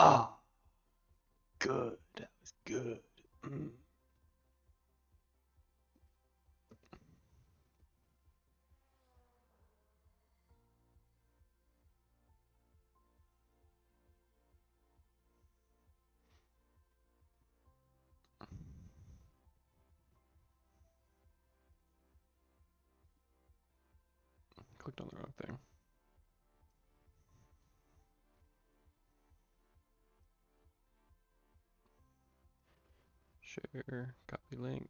Ah, good. That was good. Mm. Clicked on the wrong thing. Share, copy link.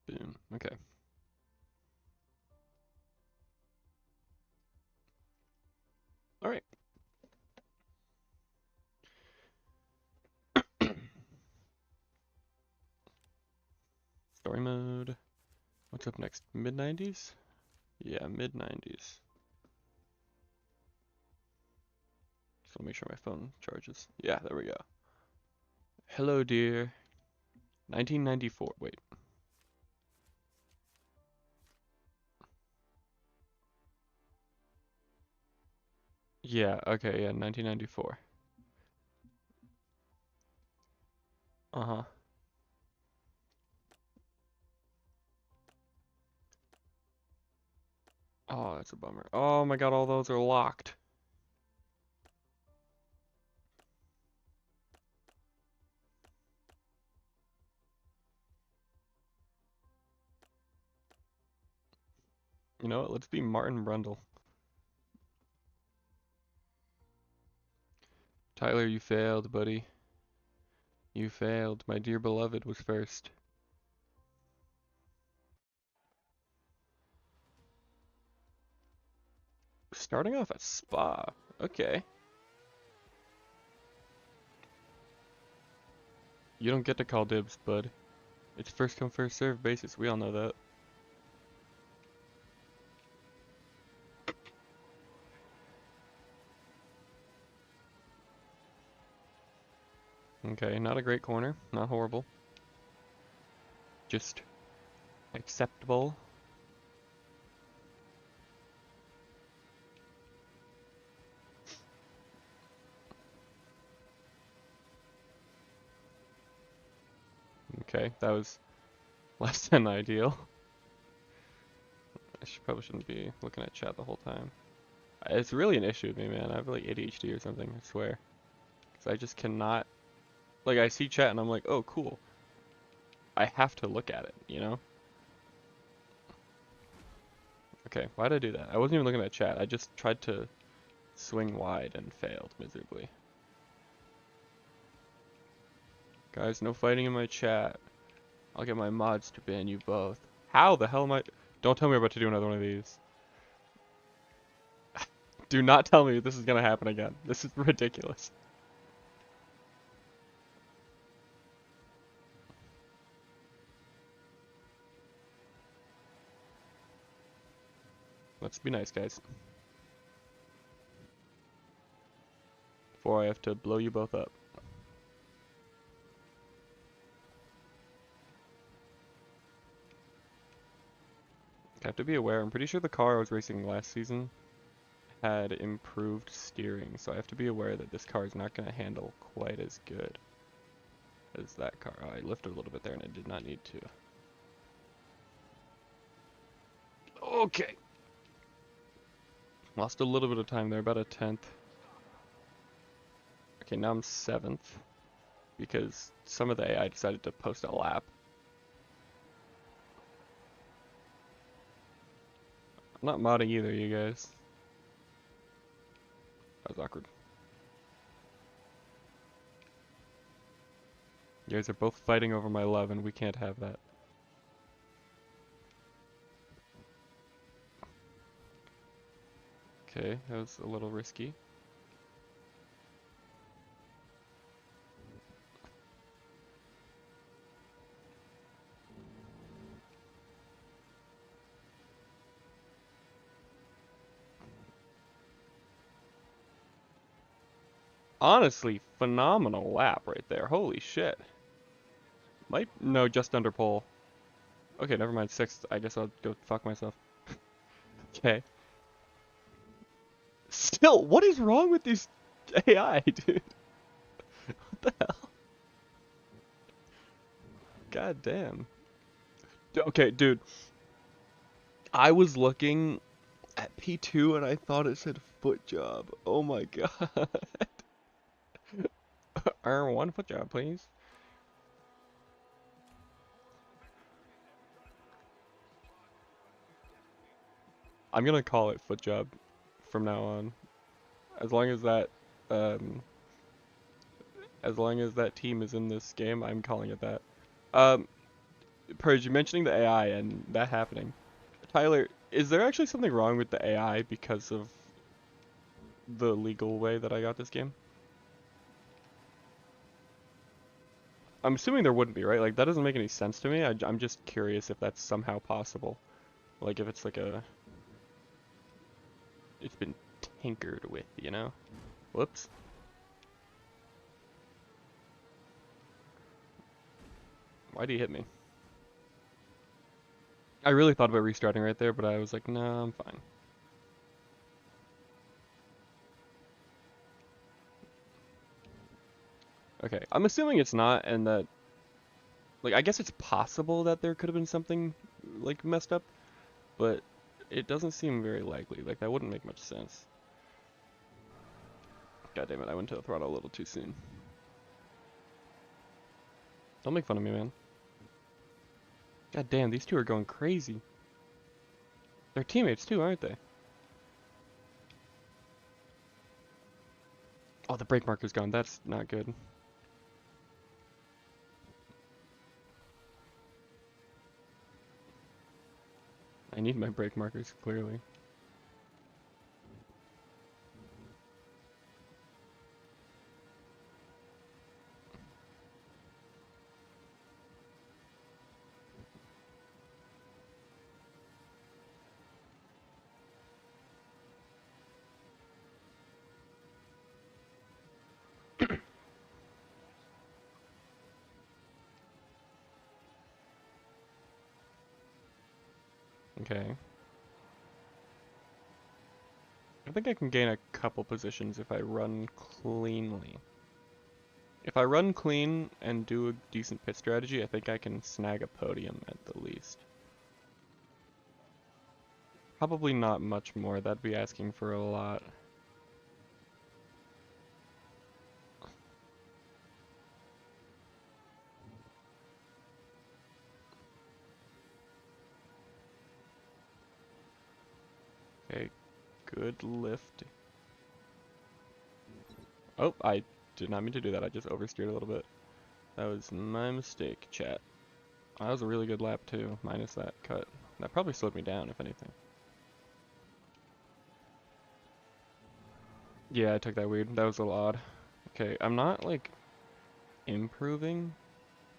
Boom. Okay. All right. Story mode. What's up next? Mid 90s? Yeah, mid 90s. So make sure my phone charges. Yeah, there we go. Hello, dear. 1994. Wait. Yeah, okay, yeah, 1994. Uh-huh. Oh, that's a bummer. Oh my god, all those are locked. You know what? Let's be Martin Brundle. Tyler, you failed, buddy. You failed. My dear beloved was first. Starting off at Spa. Okay. You don't get to call dibs, bud. It's first come, first serve basis. We all know that. Okay, not a great corner. Not horrible. Just acceptable. Okay, that was less than ideal. Probably shouldn't be looking at chat the whole time. It's really an issue with me, man. I have like ADHD or something, I swear. Because I just cannot, like I see chat and I'm like, oh, cool. I have to look at it, you know? Okay, why'd I do that? I wasn't even looking at chat. I just tried to swing wide and failed miserably. Guys, no fighting in my chat. I'll get my mods to ban you both. How the hell am I? Don't tell me I'm about to do another one of these. Do not tell me this is gonna happen again. This is ridiculous. Let's be nice, guys. Before I have to blow you both up. I have to be aware. I'm pretty sure the car I was racing last season had improved steering, so I have to be aware that this car is not going to handle quite as good as that car. Oh, I lifted a little bit there and I did not need to. Okay. Lost a little bit of time there, about a tenth. Okay, now I'm 7th because some of the AI decided to post a lap. I'm not modding either, you guys. That was awkward. You guys are both fighting over my love and we can't have that. Okay, that was a little risky. Honestly, phenomenal lap right there. Holy shit. Might, no, just under pole. Okay, never mind. Sixth. I guess I'll go fuck myself. Okay. Still, what is wrong with these AI, dude? What the hell? God damn. Okay, dude. I was looking at P2 and I thought it said foot job. Oh my god. One foot job, please. I'm gonna call it foot job from now on. As long as that, um, as long as that team is in this game, I'm calling it that. Um, Purge, you mentioning the AI and that happening. Tyler, is there actually something wrong with the AI because of the legal way that I got this game? I'm assuming there wouldn't be, right? Like, that doesn't make any sense to me. I'm just curious if that's somehow possible. Like, if it's like it's been tinkered with, you know? Whoops. Why'd he hit me? I really thought about restarting right there, but I was like, no, I'm fine. Okay, I'm assuming it's not, and that, like, I guess it's possible that there could have been something, like, messed up, but it doesn't seem very likely. Like, that wouldn't make much sense. God damn it, I went to the throttle a little too soon. Don't make fun of me, man. God damn, these two are going crazy. They're teammates too, aren't they? Oh, the brake marker's gone. That's not good. I need my brake markers, clearly. Okay. I think I can gain a couple positions if I run cleanly. If I run clean and do a decent pit strategy, I think I can snag a podium at the least. Probably not much more. That'd be asking for a lot. Okay, good lift. Oh, I did not mean to do that. I just oversteered a little bit. That was my mistake, chat. That was a really good lap too, minus that cut. That probably slowed me down, if anything. Yeah, I took that weird. That was a little odd. Okay, I'm not, like, improving.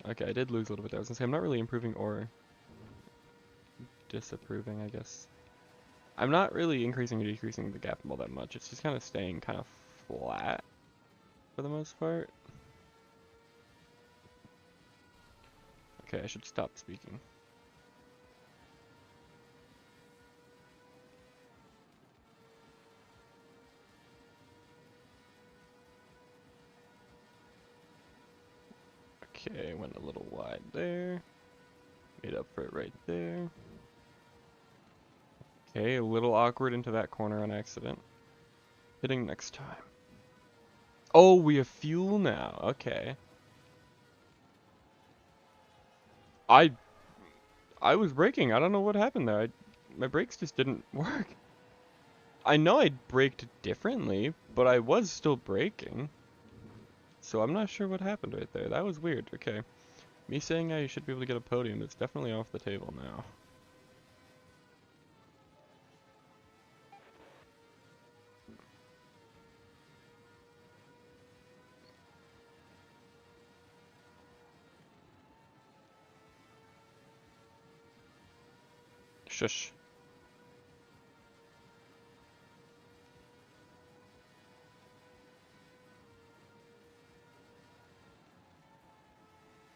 Okay, I did lose a little bit there. I was gonna say, I'm not really improving or disapproving, I guess. I'm not really increasing or decreasing the gap all that much. It's just kind of staying kind of flat for the most part. Okay, I should stop speaking. Okay, went a little wide there. Made up for it right there. Okay, a little awkward into that corner on accident. Hitting next time. Oh, we have fuel now. Okay. I I was braking. I don't know what happened there. My brakes just didn't work. I know I braked differently, but I was still braking. So I'm not sure what happened right there. That was weird. Okay. Me saying I should be able to get a podium is definitely off the table now. Shush.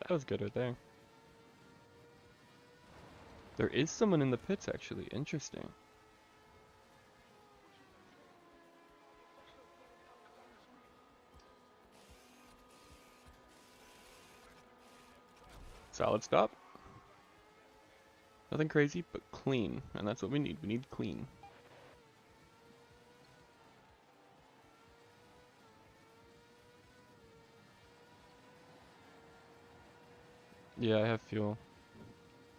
That was good right there. There is someone in the pits, actually. Interesting. Solid stop. Nothing crazy, but clean. And that's what we need. We need clean. Yeah, I have fuel.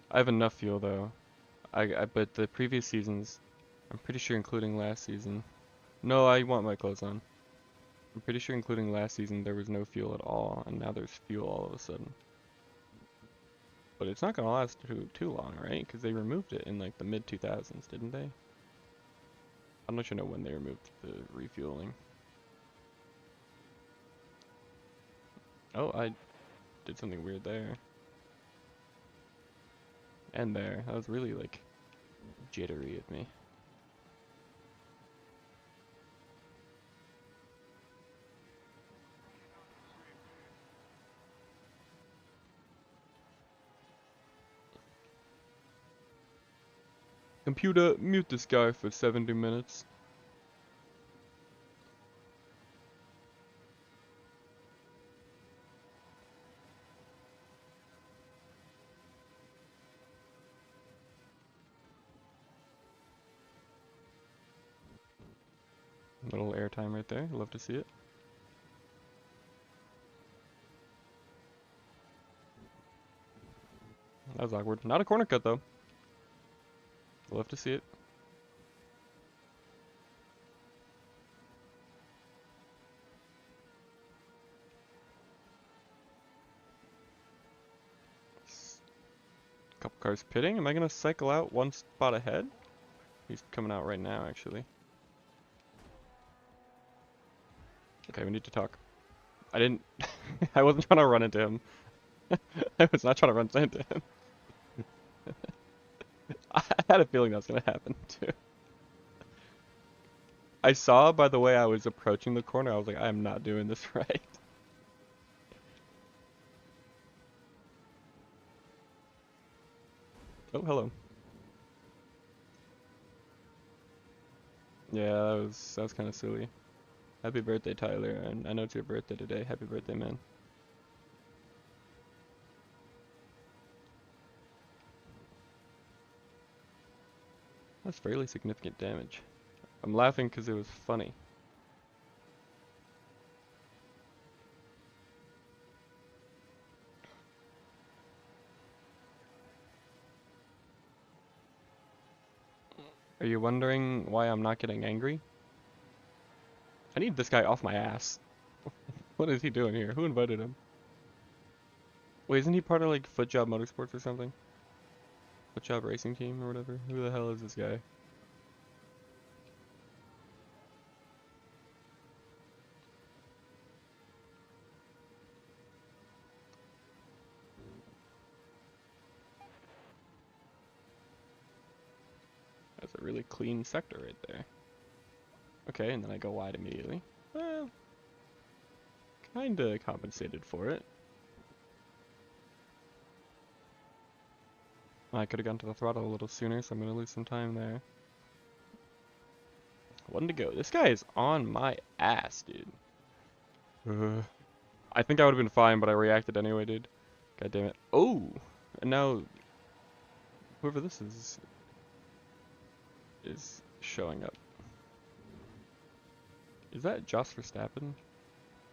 I have enough fuel, though. But the previous seasons, I'm pretty sure including last season. No, I want my clothes on. I'm pretty sure including last season there was no fuel at all, and now there's fuel all of a sudden. But it's not gonna last too long, right? Because they removed it in like the mid 2000s, didn't they? I'm not sure when they removed the refueling. Oh, I did something weird there. And there. That was really like jittery of me. Computer, mute this guy for 70 minutes. Little airtime right there. Love to see it. That was awkward. Not a corner cut though. Love to see it. Couple cars pitting. Am I gonna cycle out one spot ahead? He's coming out right now, actually. Okay, we need to talk. I didn't. I wasn't trying to run into him. I was not trying to run into him. I had a feeling that was gonna happen too. I saw by the way I was approaching the corner, I was like, I am not doing this right. Oh, hello. Yeah, that was kind of silly. Happy birthday, Tyler, and I know it's your birthday today. Happy birthday, man. That's fairly significant damage. I'm laughing because it was funny. Are you wondering why I'm not getting angry? I need this guy off my ass. What is he doing here? Who invited him? Wait, isn't he part of like Footjob Motorsports or something? Footjob Racing Team or whatever? Who the hell is this guy? That's a really clean sector right there. Okay, and then I go wide immediately. Well, kinda compensated for it. I could have gone to the throttle a little sooner, so I'm gonna lose some time there. One to go. This guy is on my ass, dude. I think I would have been fine, but I reacted anyway, dude. God damn it. Oh! And now, whoever this is showing up. Is that Jos Verstappen?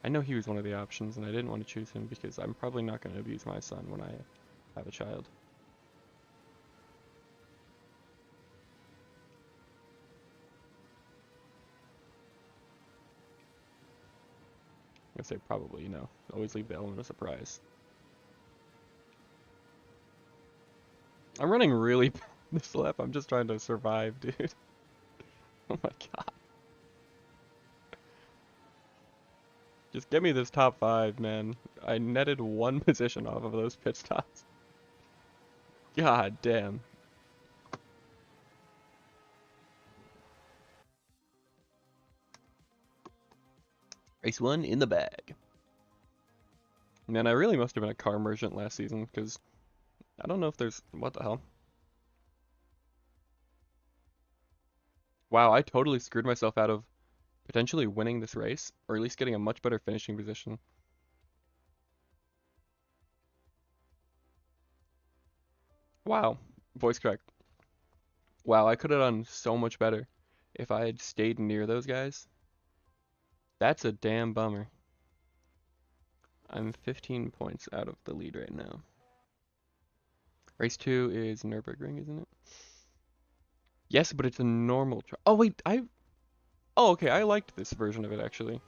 I know he was one of the options, and I didn't want to choose him because I'm probably not going to abuse my son when I have a child. I'm gonna say probably, you know, always leave the element of surprise. I'm running really bad this lap. I'm just trying to survive, dude. Oh my god. Just get me this top 5, man. I netted 1 position off of those pit stops. God damn. Race 1 in the bag. Man, I really must have been a car merchant last season, because I don't know if there's... What the hell? Wow, I totally screwed myself out of potentially winning this race, or at least getting a much better finishing position. Wow, voice crack. Wow, I could have done so much better if I had stayed near those guys. That's a damn bummer. I'm 15 points out of the lead right now. Race 2 is Nürburgring, isn't it? Yes, but it's a normal track. Oh, wait, Oh, okay, I liked this version of it, actually.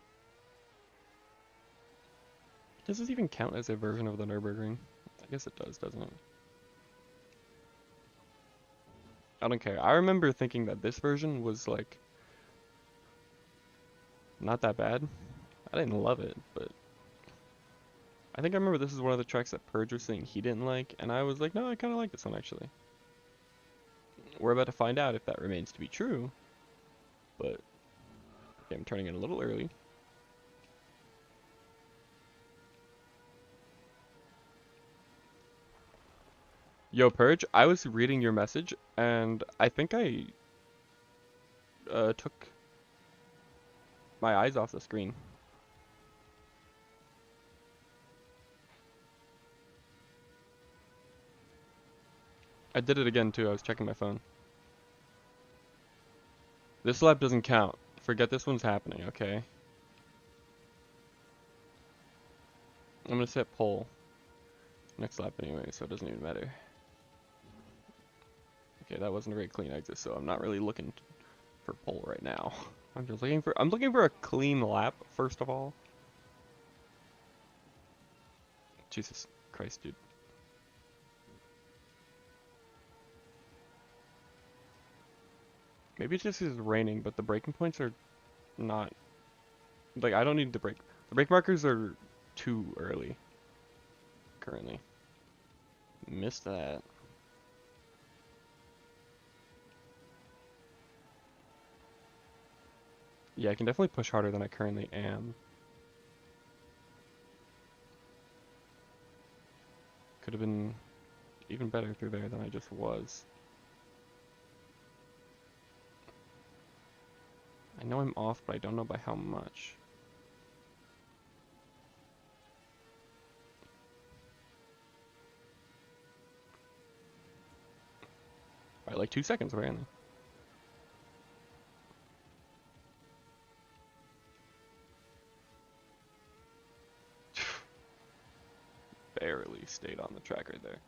Does this even count as a version of the Nürburgring? I guess it does, doesn't it? I don't care. I remember thinking that this version was, like, not that bad. I didn't love it, but I think I remember this is one of the tracks that Purge was saying he didn't like, and I was like, no, I kind of like this one, actually. We're about to find out if that remains to be true, but okay, I'm turning in a little early. Yo, Purge, I was reading your message, and I think I took my eyes off the screen. I did it again, too. I was checking my phone. This lap doesn't count. Forget this one's happening, okay? I'm gonna set pole next lap anyway, so it doesn't even matter. Okay, that wasn't a very clean exit, so I'm not really looking for pole right now. I'm looking for a clean lap, first of all. Jesus Christ, dude. Maybe it's just 'cause it's raining, but the braking points are not, like, I don't need the brake. The brake markers are too early, currently. Missed that. Yeah, I can definitely push harder than I currently am. Could have been even better through there than I just was. I know I'm off, but I don't know by how much. By like 2 seconds, apparently. Barely stayed on the track right there.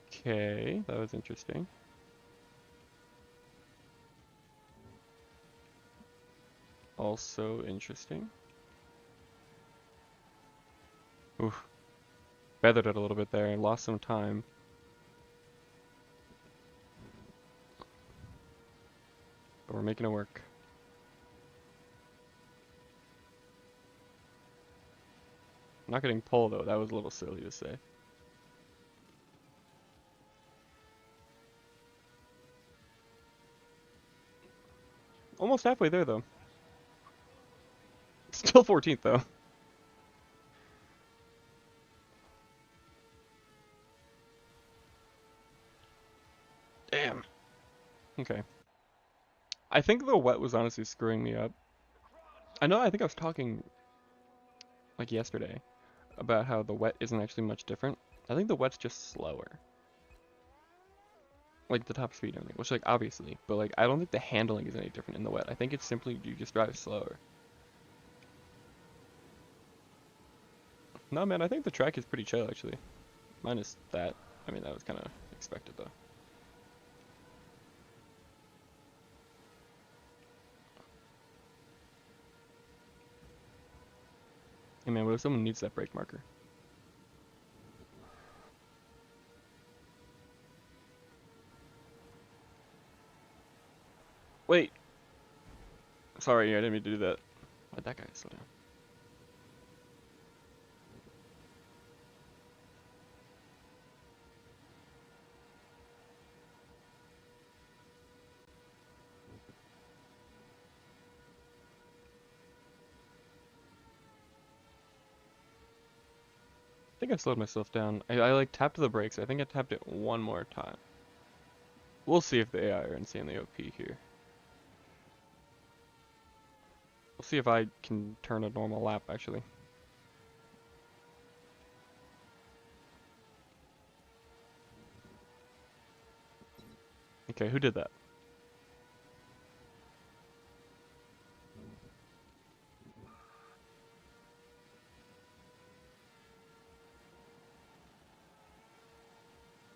Okay, that was interesting. Also interesting. Oof. Feathered it a little bit there and lost some time. But we're making it work. Not getting pole though, that was a little silly to say. Almost halfway there though. Still 14th though. Damn. Okay. I think the wet was honestly screwing me up. I think I was talking like yesterday about how the wet isn't actually much different. I think the wet's just slower. Like the top speed and everything, which like obviously, but like I don't think the handling is any different in the wet. I think it's simply you just drive slower. No man, I think the track is pretty chill actually. Minus that. I mean that was kind of expected though. Hey man, what if someone needs that brake marker? Wait. Sorry, I didn't mean to do that. Why'd that guy slow down? I think I slowed myself down. I like tapped the brakes. I think I tapped it one more time. We'll see if the AI are insanely OP here. We'll see if I can turn a normal lap, actually. Okay, who did that?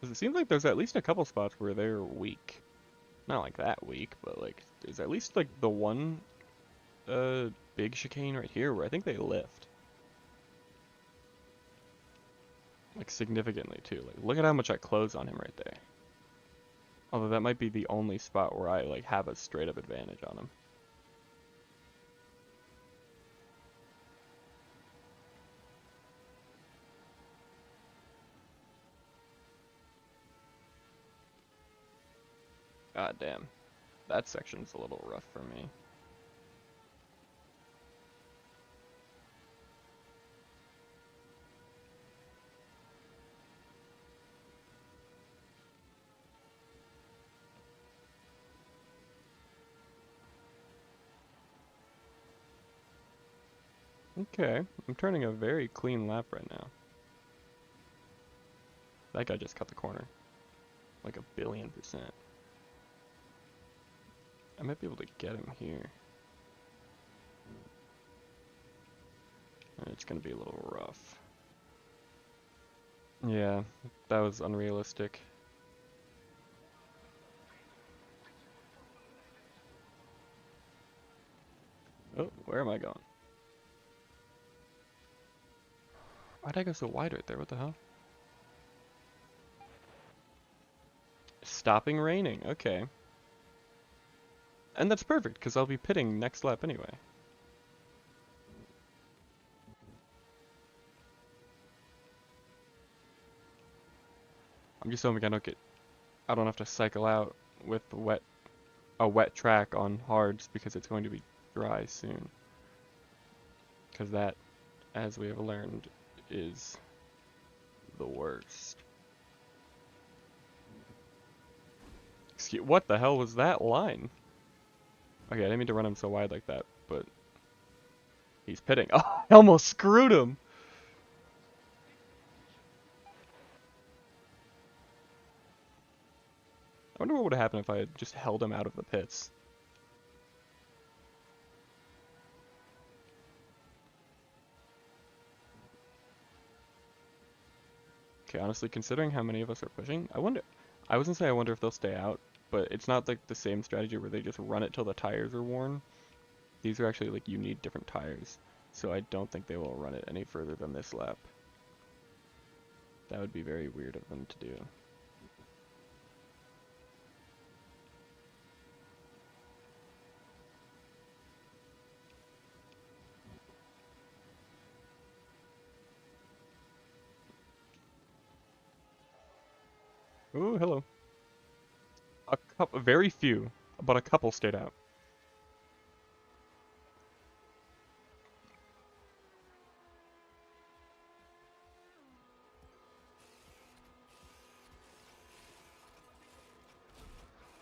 Because it seems like there's at least a couple spots where they're weak. Not like that weak, but like there's at least like the one big chicane right here where I think they lift. Like significantly too. Like look at how much I close on him right there. Although that might be the only spot where I like have a straight up advantage on him. God damn. That section's a little rough for me. Okay, I'm turning a very clean lap right now. That guy just cut the corner. Like 1,000,000,000%. I might be able to get him here. And it's gonna be a little rough. Yeah, that was unrealistic. Oh, where am I going? Why'd I go so wide right there? What the hell? Stopping raining, okay. And that's perfect, because I'll be pitting next lap anyway. I'm just hoping I don't have to cycle out with a wet track on hards because it's going to be dry soon. Because that, as we have learned, is the worst. Excuse, what the hell was that line? Okay, I didn't mean to run him so wide like that, but he's pitting. Oh, I almost screwed him. I wonder what would have happened if I had just held him out of the pits. Okay, honestly, considering how many of us are pushing, I was gonna say I wonder if they'll stay out, but it's not like the same strategy where they just run it till the tires are worn. These are actually like you need different tires, so I don't think they will run it any further than this lap. That would be very weird of them to do. Oh, hello. A couple, very few, but a couple stayed out.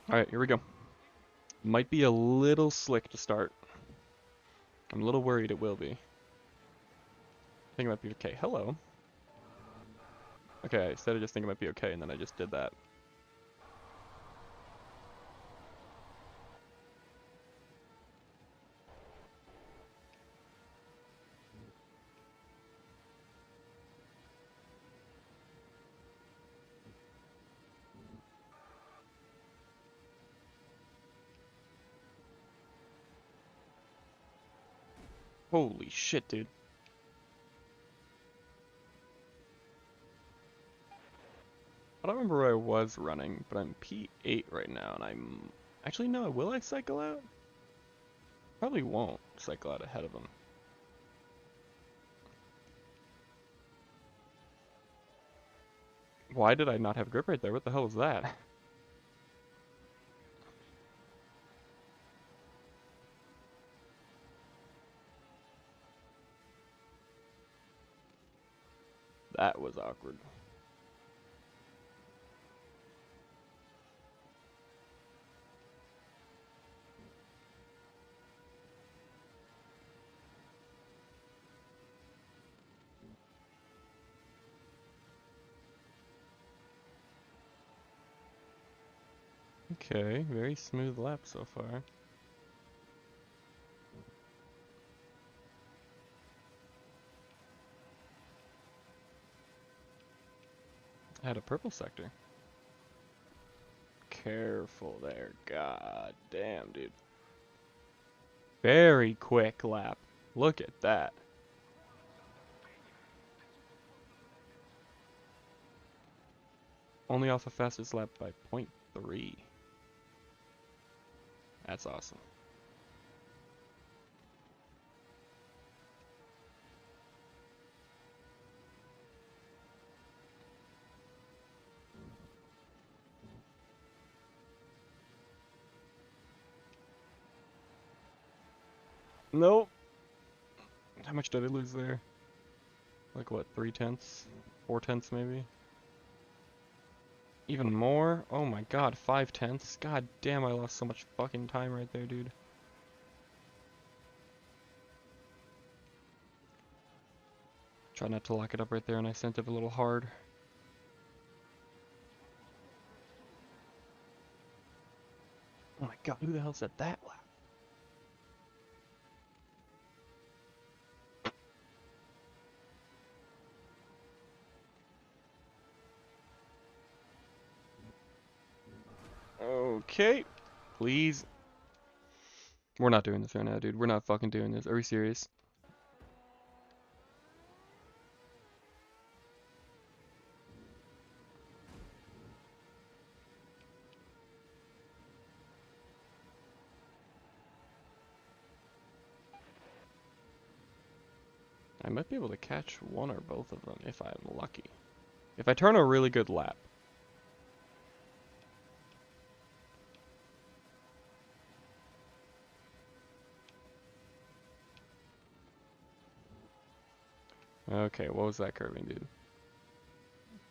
Alright, here we go. Might be a little slick to start. I'm a little worried it will be. I think it might be okay. Hello. Okay, I said I just think it might be okay, and then I just did that. Holy shit, dude. I don't remember where I was running, but I'm P8 right now, and I'm... Actually, no, will I cycle out? Probably won't cycle out ahead of him. Why did I not have grip right there? What the hell was that? That was awkward. Okay, very smooth lap so far. I had a purple sector. Careful there. God damn, dude. Very quick lap. Look at that. Only off the fastest lap by 0.3. That's awesome. Nope. How much did I lose there? Like what, 3/10? 4/10 maybe? Even more? Oh my god, 5/10? God damn, I lost so much fucking time right there, dude. Try not to lock it up right there, and I sent it a little hard. Oh my god, who the hell said that lap? Okay, please. We're not doing this right now, dude. We're not fucking doing this. Are we serious? I might be able to catch one or both of them if I'm lucky. If I turn a really good lap. Okay, what was that curving, dude?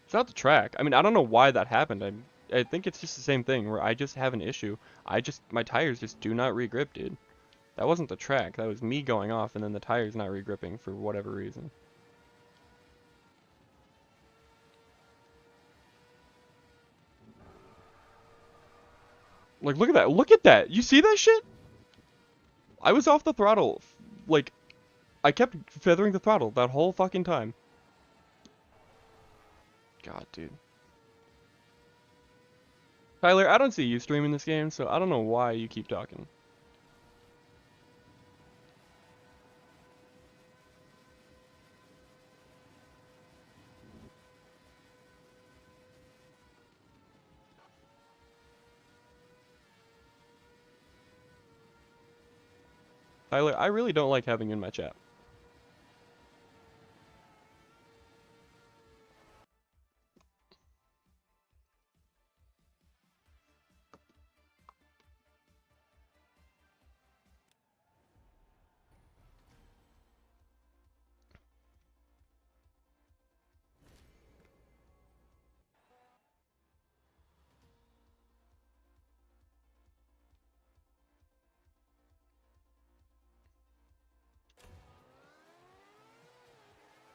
It's not the track. I mean, I don't know why that happened. I think it's just the same thing where I just have an issue. My tires just do not regrip, dude. That wasn't the track. That was me going off and then the tires not regripping for whatever reason. Like, look at that. Look at that. You see that shit? I was off the throttle. Like, I kept feathering the throttle that whole fucking time. God, dude. Tyler, I don't see you streaming this game, so I don't know why you keep talking. Tyler, I really don't like having you in my chat.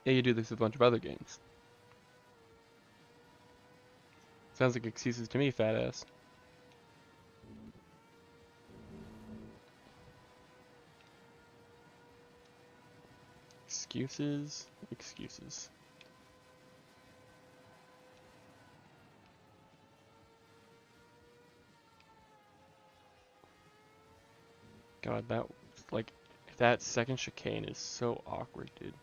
Yeah, you do this with a bunch of other games. Sounds like excuses to me, fat ass. Excuses, excuses. God, like, that second chicane is so awkward, dude.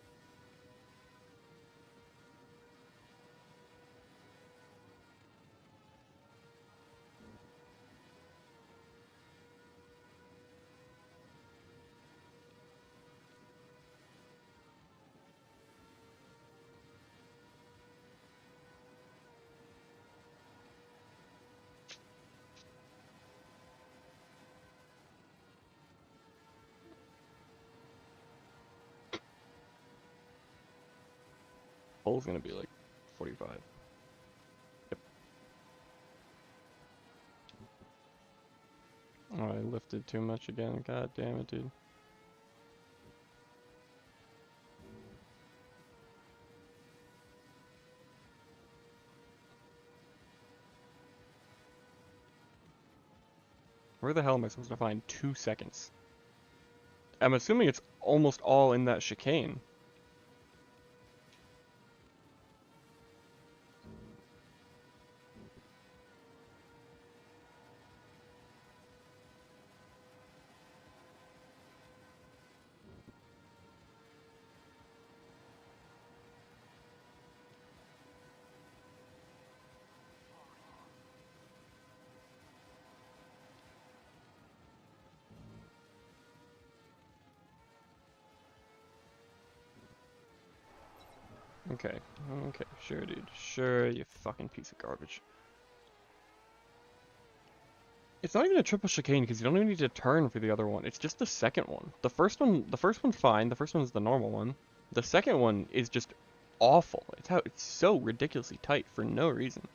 Pole's gonna be like 45. Yep. Oh, I lifted too much again. God damn it, dude. Where the hell am I supposed to find 2 seconds? I'm assuming it's almost all in that chicane. Okay, okay, sure, dude. Sure, you fucking piece of garbage. It's not even a triple chicane because you don't even need to turn for the other one. It's just the second one. The first one's fine. The first one's the normal one. The second one is just awful. It's so ridiculously tight for no reason.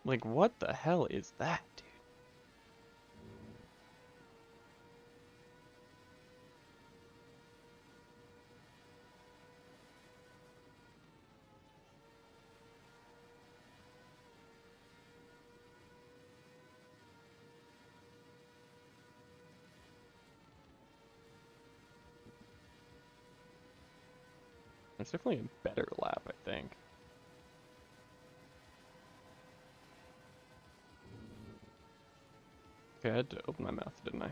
Like, what the hell is that, dude? It's definitely a better lap, I think. Okay, I had to open my mouth, didn't I?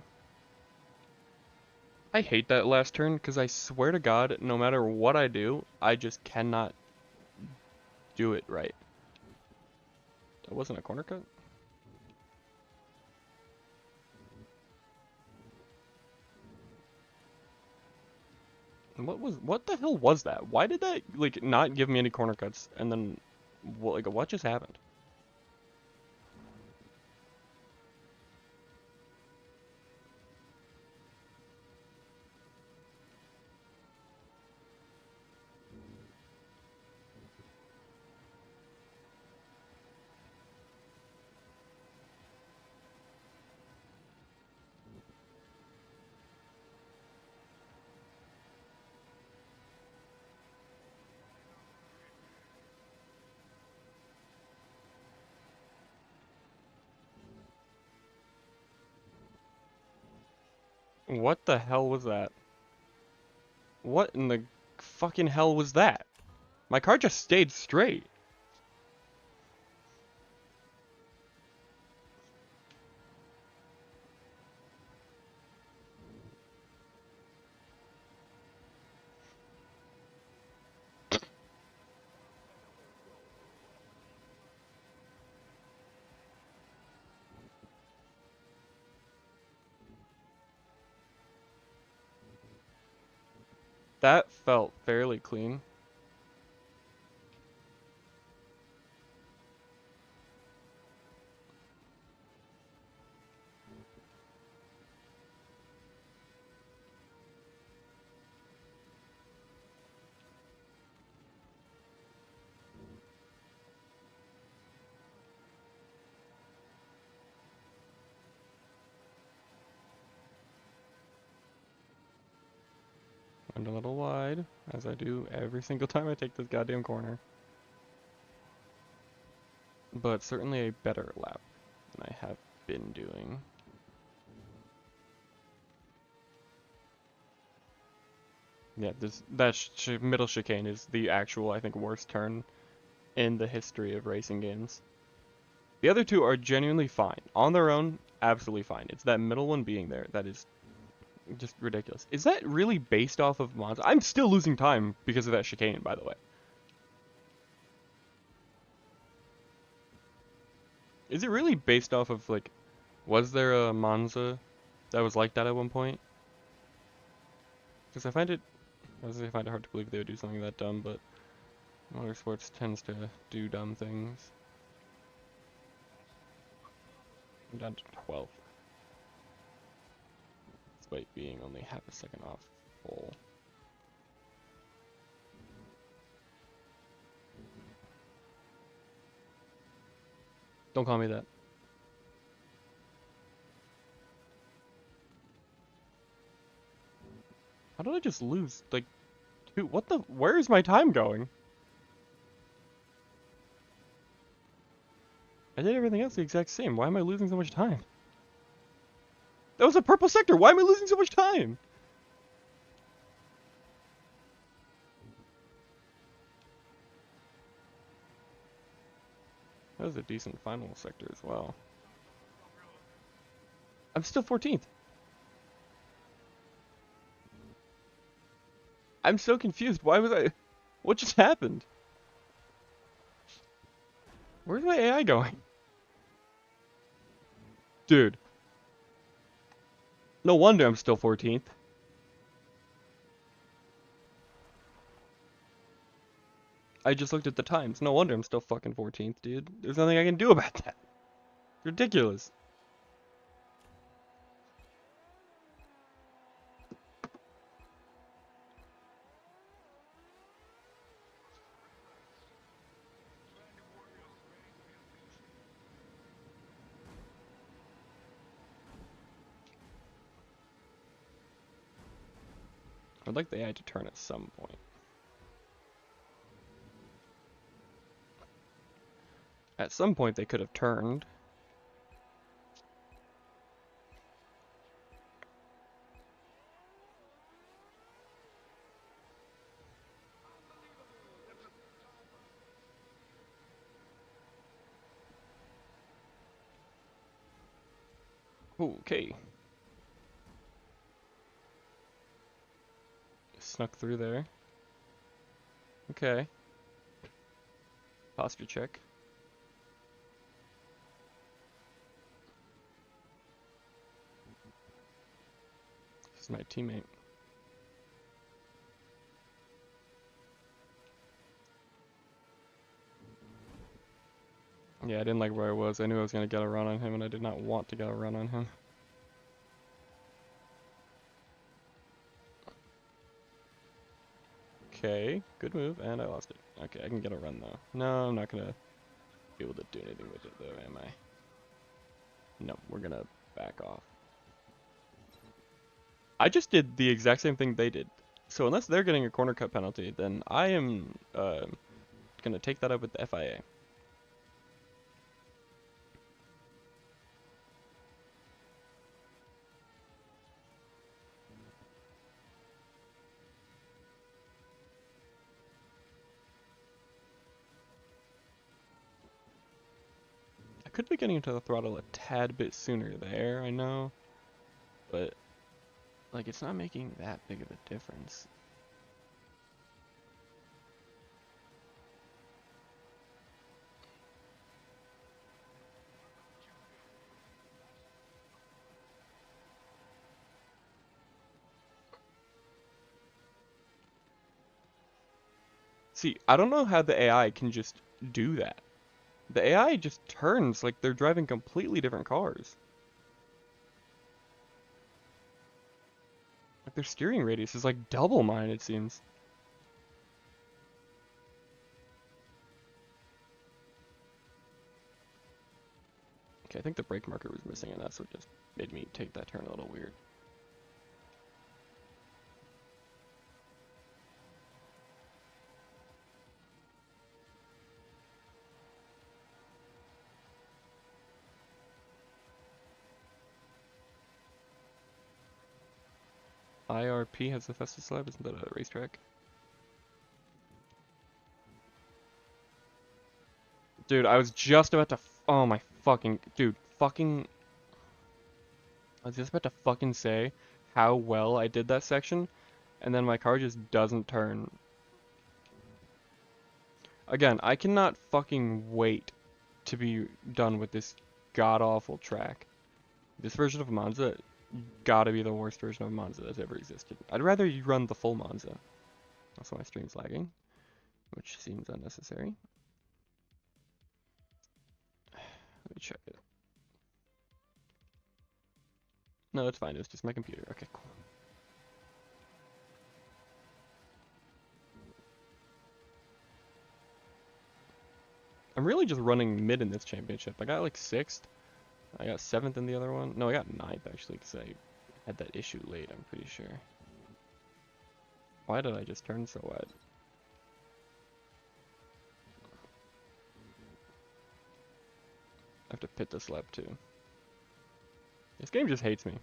I hate that last turn because I swear to God, no matter what I do, I just cannot do it right. That wasn't a corner cut? And what the hell was that? Why did that like not give me any corner cuts and then what just happened? What the hell was that? What in the fucking hell was that? My car just stayed straight. That felt fairly clean. Went a little wide, as I do every single time I take this goddamn corner. But certainly a better lap than I have been doing. Yeah, middle chicane is the actual, I think, worst turn in the history of racing games. The other two are genuinely fine. On their own, absolutely fine. It's that middle one being there that is just ridiculous. Is that really based off of Monza? I'm still losing time because of that chicane, by the way. Is it really based off of, like, was there a Monza that was like that at one point? Because I find it hard to believe they would do something that dumb, but motorsports tends to do dumb things. I'm down to 12th. Despite being only half a second off full. Don't call me that. How did I just lose? Like, Dude, what the? Where is my time going? I did everything else the exact same. Why am I losing so much time? That was a purple sector. Why am I losing so much time? That was a decent final sector as well. I'm still 14th. I'm so confused. Why was I... What just happened? Where's my AI going? Dude. No wonder I'm still 14th. I just looked at the times. No wonder I'm still fucking 14th, dude. There's nothing I can do about that. It's ridiculous. I'd like the AI to turn at some point. At some point they could have turned. Okay. Snuck through there. Okay. Posture check. This is my teammate. Yeah, I didn't like where I was. I knew I was going to get a run on him, and I did not want to get a run on him. Okay, good move, and I lost it. Okay, I can get a run, though. No, I'm not going to be able to do anything with it, though, am I? No, we're going to back off. I just did the exact same thing they did. So unless they're getting a corner cut penalty, then I am going to take that up with the FIA. I could be getting into the throttle a tad bit sooner there, I know. But, like, it's not making that big of a difference. See, I don't know how the AI can just do that. The AI just turns like they're driving completely different cars. Like their steering radius is like double mine, it seems. Okay, I think the brake marker was missing, and that's what just made me take that turn a little weird. IRP has the fastest lap, isn't that a racetrack? Dude, I was just about to oh my fucking dude, fucking I was just about to fucking say how well I did that section, and then my car just doesn't turn. Again, I cannot fucking wait to be done with this god-awful track. This version of Monza gotta be the worst version of Monza that's ever existed. I'd rather you run the full Monza. Also, my stream's lagging, which seems unnecessary. Let me check it. No, it's fine. It was just my computer. Okay, cool. I'm really just running mid in this championship. I got like 6th. I got 7th in the other one. No, I got 9th actually because I had that issue late, I'm pretty sure. Why did I just turn so wide? I have to pit this lap too. This game just hates me.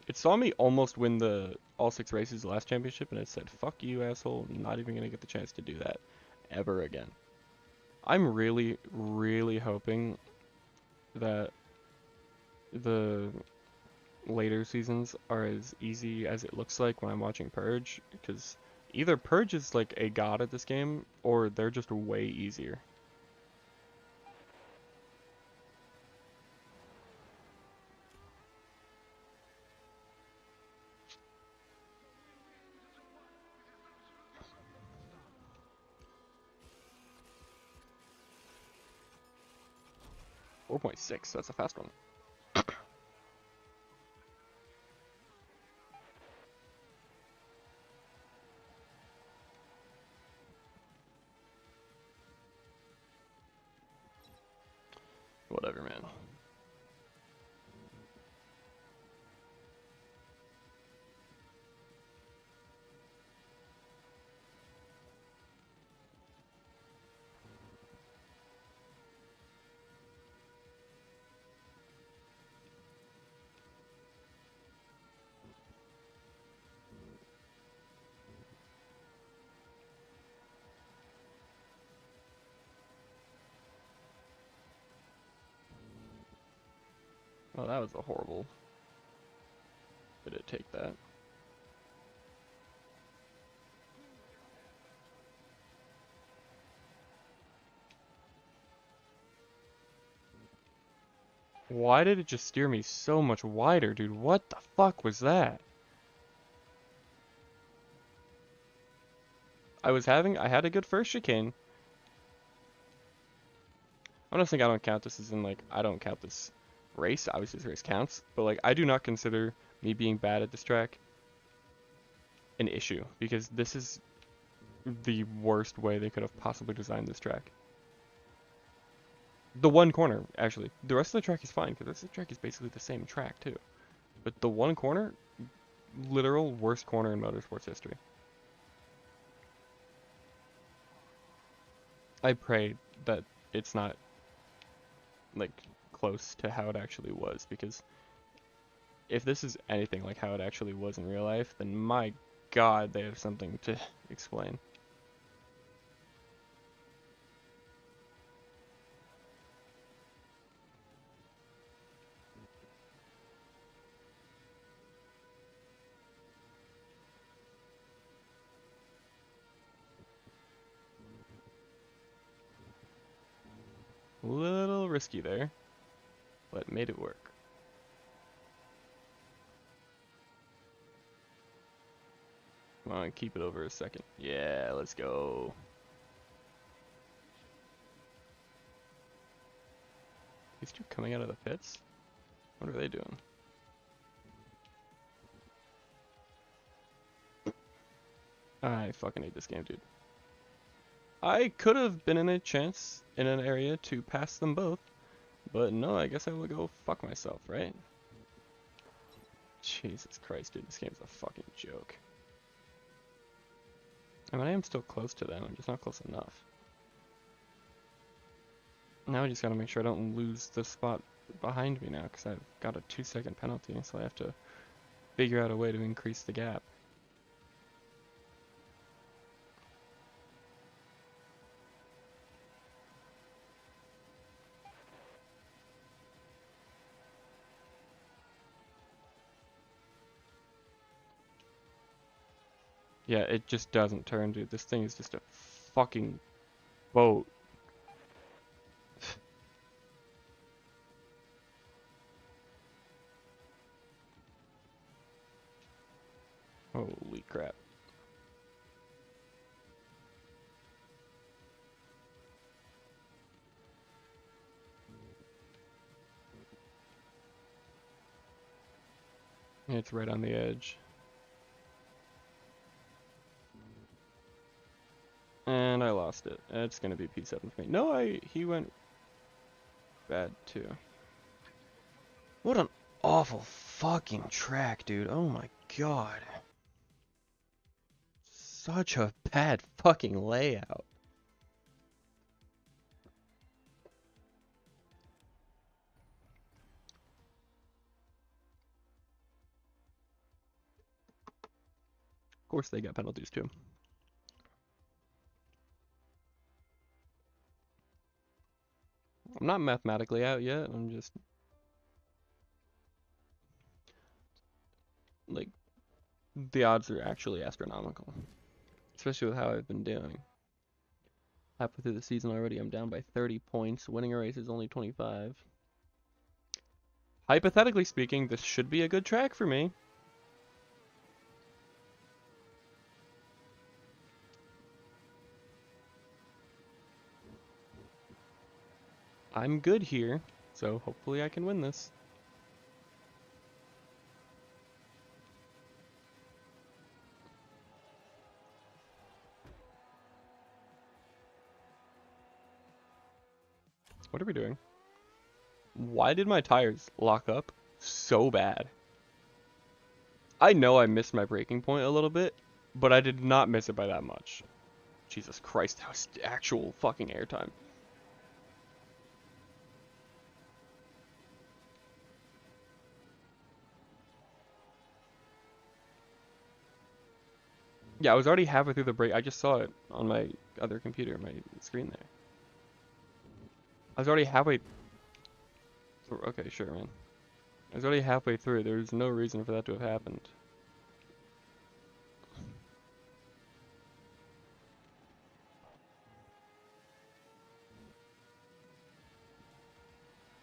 It saw me almost win the all 6 races last championship, and it said, fuck you, asshole. I'm not even going to get the chance to do that ever again. I'm really, really hoping that the later seasons are as easy as it looks like when I'm watching Purge, because either Purge is like a god at this game, or they're just way easier. 4.6, that's a fast one. Whatever, man. Well, that was a horrible. Did it take that? Why did it just steer me so much wider, dude? What the fuck was that? I had a good first chicane. I'm not saying I don't count this as in, like, I don't count this race. Obviously this race counts. But, like, I do not consider me being bad at this track an issue. Because this is the worst way they could have possibly designed this track. The one corner, actually. The rest of the track is fine, because the rest of the track is basically the same track, too. But the one corner, literal worst corner in motorsports history. I pray that it's not, like, close to how it actually was, because if this is anything like how it actually was in real life, then my god, they have something to explain. A little risky there, but made it work. Come on, keep it over a second. Yeah, let's go. These two coming out of the pits? What are they doing? I fucking hate this game, dude. I could have been in a chance in an area to pass them both, but no, I guess I will go fuck myself, right? Jesus Christ, dude, this game's a fucking joke. I mean, I am still close to them, I'm just not close enough. Now I just gotta make sure I don't lose the spot behind me now, because I've got a 2-second penalty, so I have to figure out a way to increase the gap. Yeah, it just doesn't turn, dude. This thing is just a fucking boat. Holy crap. It's right on the edge. And I lost it. It's gonna be P7 for me. No, he went bad too. What an awful fucking track, dude. Oh my god. Such a bad fucking layout. Of course they got penalties too. I'm not mathematically out yet. I'm just like the odds are actually astronomical, especially with how I've been doing. Halfway through the season already, I'm down by 30 points. Winning a race is only 25. Hypothetically speaking, this should be a good track for me. I'm good here, so hopefully I can win this. What are we doing? Why did my tires lock up so bad? I know I missed my braking point a little bit, but I did not miss it by that much. Jesus Christ, that was actual fucking airtime. Yeah, I was already halfway through the break. I just saw it on my other computer, my screen there. I was already halfway through. Okay, sure, man. I was already halfway through. There's no reason for that to have happened.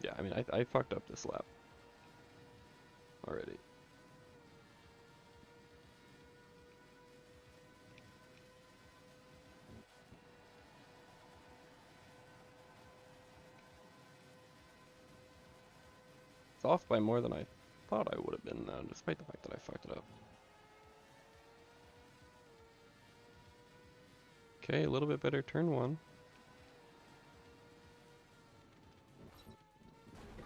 Yeah, I mean, I fucked up this lap already. It's off by more than I thought I would have been, though, despite the fact that I fucked it up. Okay, a little bit better turn one.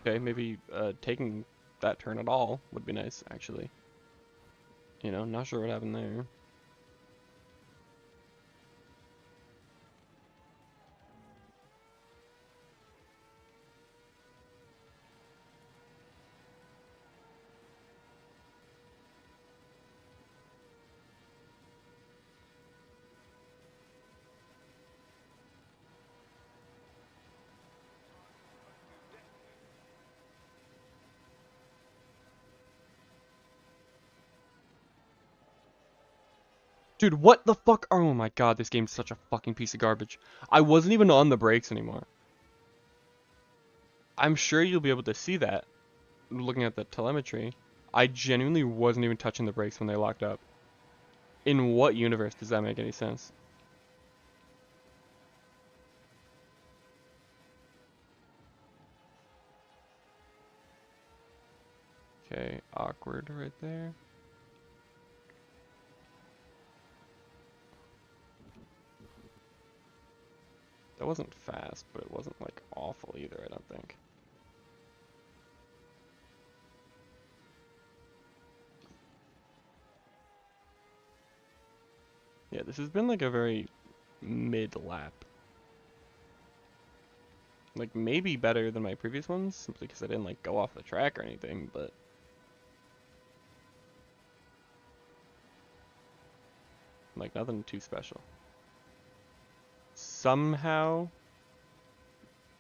Okay, maybe taking that turn at all would be nice, actually. You know, not sure what happened there. Dude, what the fuck? Oh my god, this game's such a fucking piece of garbage. I wasn't even on the brakes anymore. I'm sure you'll be able to see that looking at the telemetry. I genuinely wasn't even touching the brakes when they locked up. In what universe does that make any sense? Okay, awkward right there. That wasn't fast, but it wasn't like awful either, I don't think. Yeah, this has been like a very mid-lap. Like maybe better than my previous ones, simply because I didn't like go off the track or anything, but like nothing too special. Somehow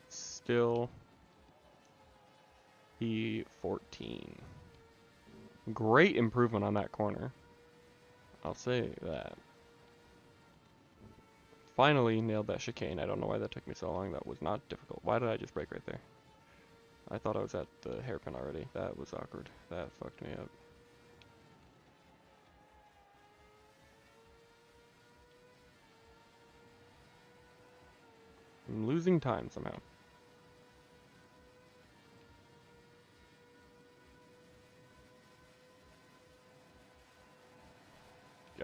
still P14. Great improvement on that corner. I'll say that. Finally nailed that chicane. I don't know why that took me so long. That was not difficult. Why did I just brake right there? I thought I was at the hairpin already. That was awkward. That fucked me up. I'm losing time somehow.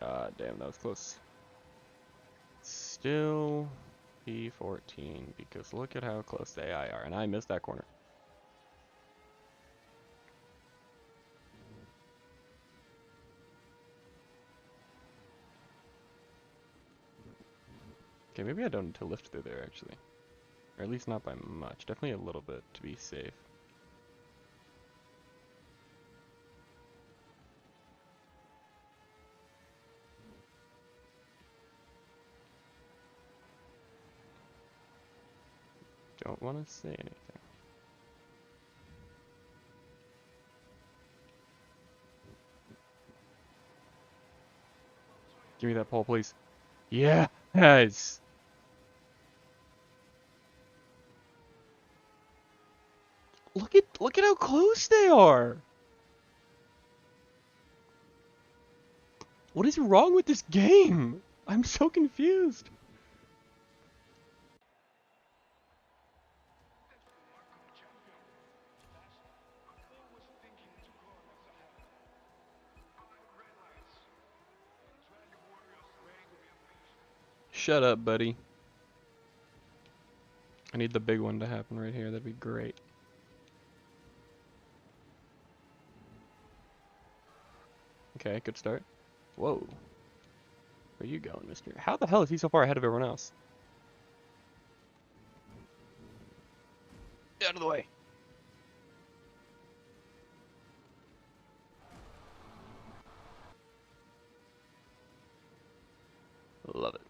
God damn, that was close. Still P14 because look at how close the AI are, and I missed that corner. Okay, maybe I don't need to lift through there actually. Or at least not by much. Definitely a little bit to be safe. Don't want to say anything. Give me that pole, please. Yeah, yes. Look at how close they are. What is wrong with this game? I'm so confused. Shut up, buddy. I need the big one to happen right here. That'd be great. Okay, good start. Whoa. Where you going, mister? How the hell is he so far ahead of everyone else? Get out of the way. Love it.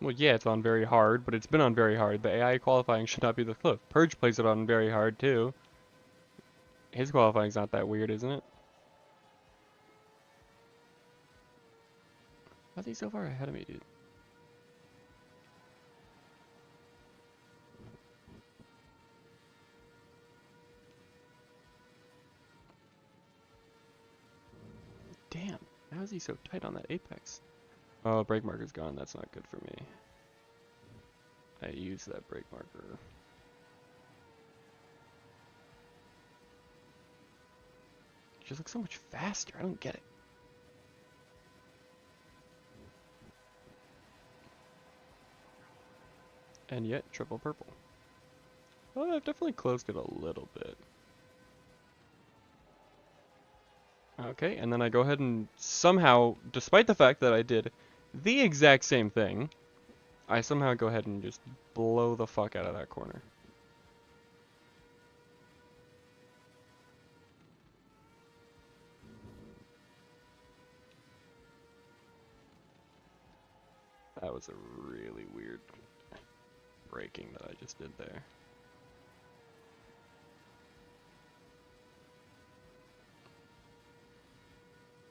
Well, yeah, it's on very hard, but it's been on very hard. The AI qualifying should not be the cliff. Purge plays it on very hard, too. His qualifying's not that weird, isn't it? How's he so far ahead of me, dude? Damn, how is he so tight on that apex? Oh, brake marker's gone. That's not good for me. I use that brake marker. It just looks so much faster. I don't get it. And yet, triple purple. Oh, I've definitely closed it a little bit. Okay, and then I go ahead and somehow, despite the fact that I did the exact same thing, I somehow go ahead and just blow the fuck out of that corner. That was a really weird braking that I just did there.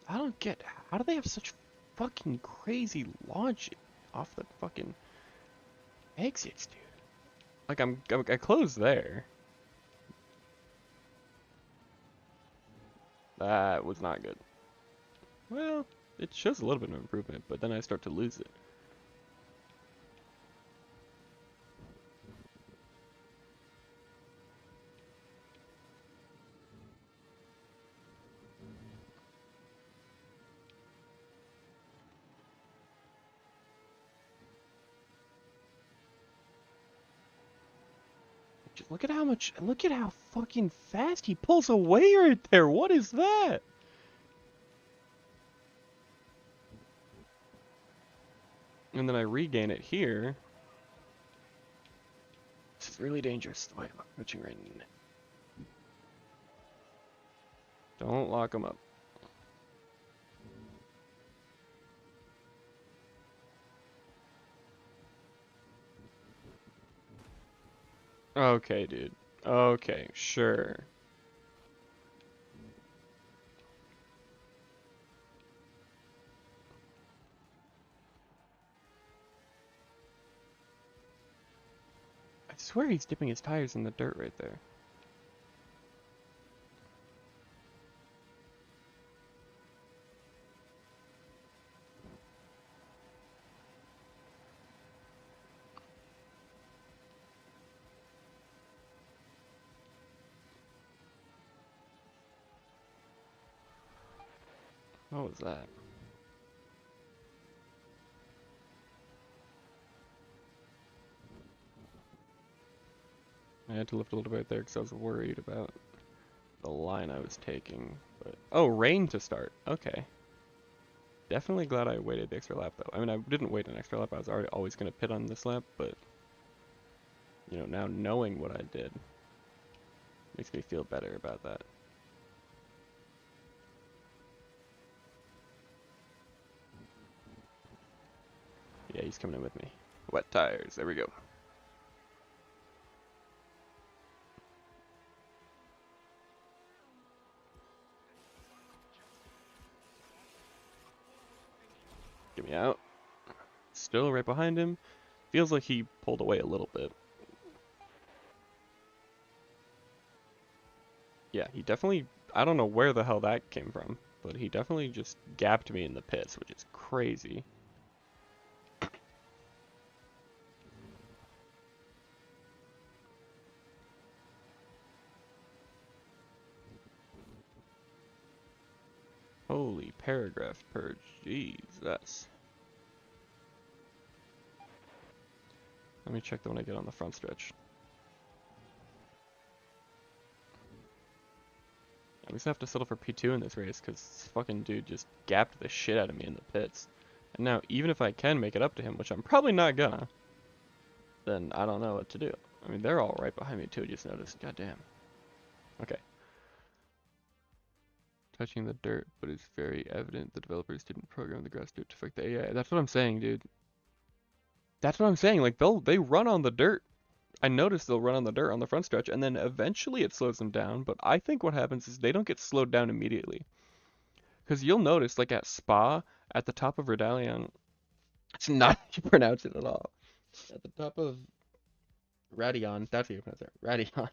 I don't get, how do they have such fucking crazy launch off the fucking exits, dude? Like I closed there. That was not good. Well, it shows a little bit of improvement, but then I start to lose it. Just look at how fucking fast he pulls away right there. What is that? And then I regain it here. This is really dangerous the way I'm approaching right now. Don't lock him up. Okay, dude. Okay, sure. I swear he's dipping his tires in the dirt right there. What was that? I had to lift a little bit there because I was worried about the line I was taking. But oh, rain to start. Okay. Definitely glad I waited the extra lap though. I mean, I didn't wait an extra lap. I was already always going to pit on this lap, but you know, now knowing what I did makes me feel better about that. Yeah, he's coming in with me. Wet tires. There we go. Get me out. Still right behind him. Feels like he pulled away a little bit. Yeah, he definitely, I don't know where the hell that came from, but he definitely just gapped me in the pits, which is crazy. Holy paragraph purge. Jesus. Let me check that when I get on the front stretch. I'm just gonna have to settle for P2 in this race because this fucking dude just gapped the shit out of me in the pits. And now, even if I can make it up to him, which I'm probably not gonna, then I don't know what to do. I mean, they're all right behind me too, just noticed. Goddamn. Okay. Touching the dirt, but it's very evident the developers didn't program the grass dirt to affect the AI. That's what I'm saying, dude. That's what I'm saying. Like, they run on the dirt. I noticed they'll run on the dirt on the front stretch, and then eventually it slows them down. But I think what happens is they don't get slowed down immediately. Because you'll notice, like at Spa, at the top of Radallion, it's not how you pronounce it at all. At the top of Radion, that's how you pronounce it. Radion.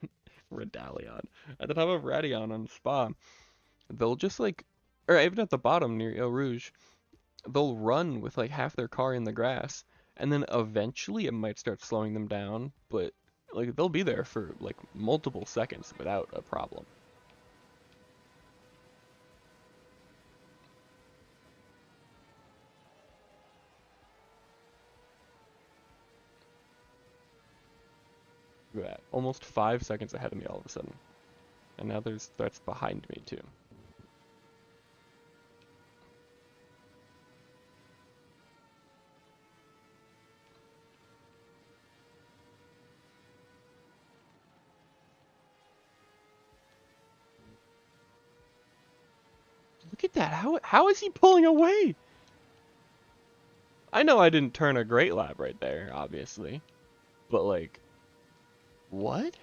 Radallion. At the top of Radion on Spa, they'll just like, or even at the bottom near Eau Rouge, they'll run with like half their car in the grass, and then eventually it might start slowing them down, but like they'll be there for like multiple seconds without a problem. Look at that. Almost 5 seconds ahead of me all of a sudden. And now there's threats behind me too. Look at that. How is he pulling away? I know I didn't turn a great lap right there, obviously. But like, what?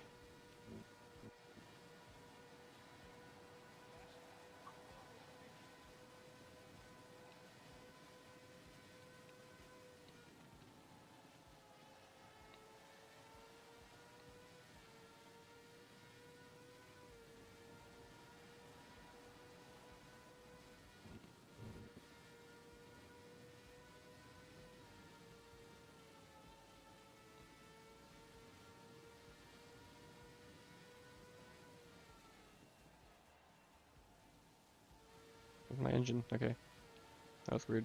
My engine, okay. That was weird.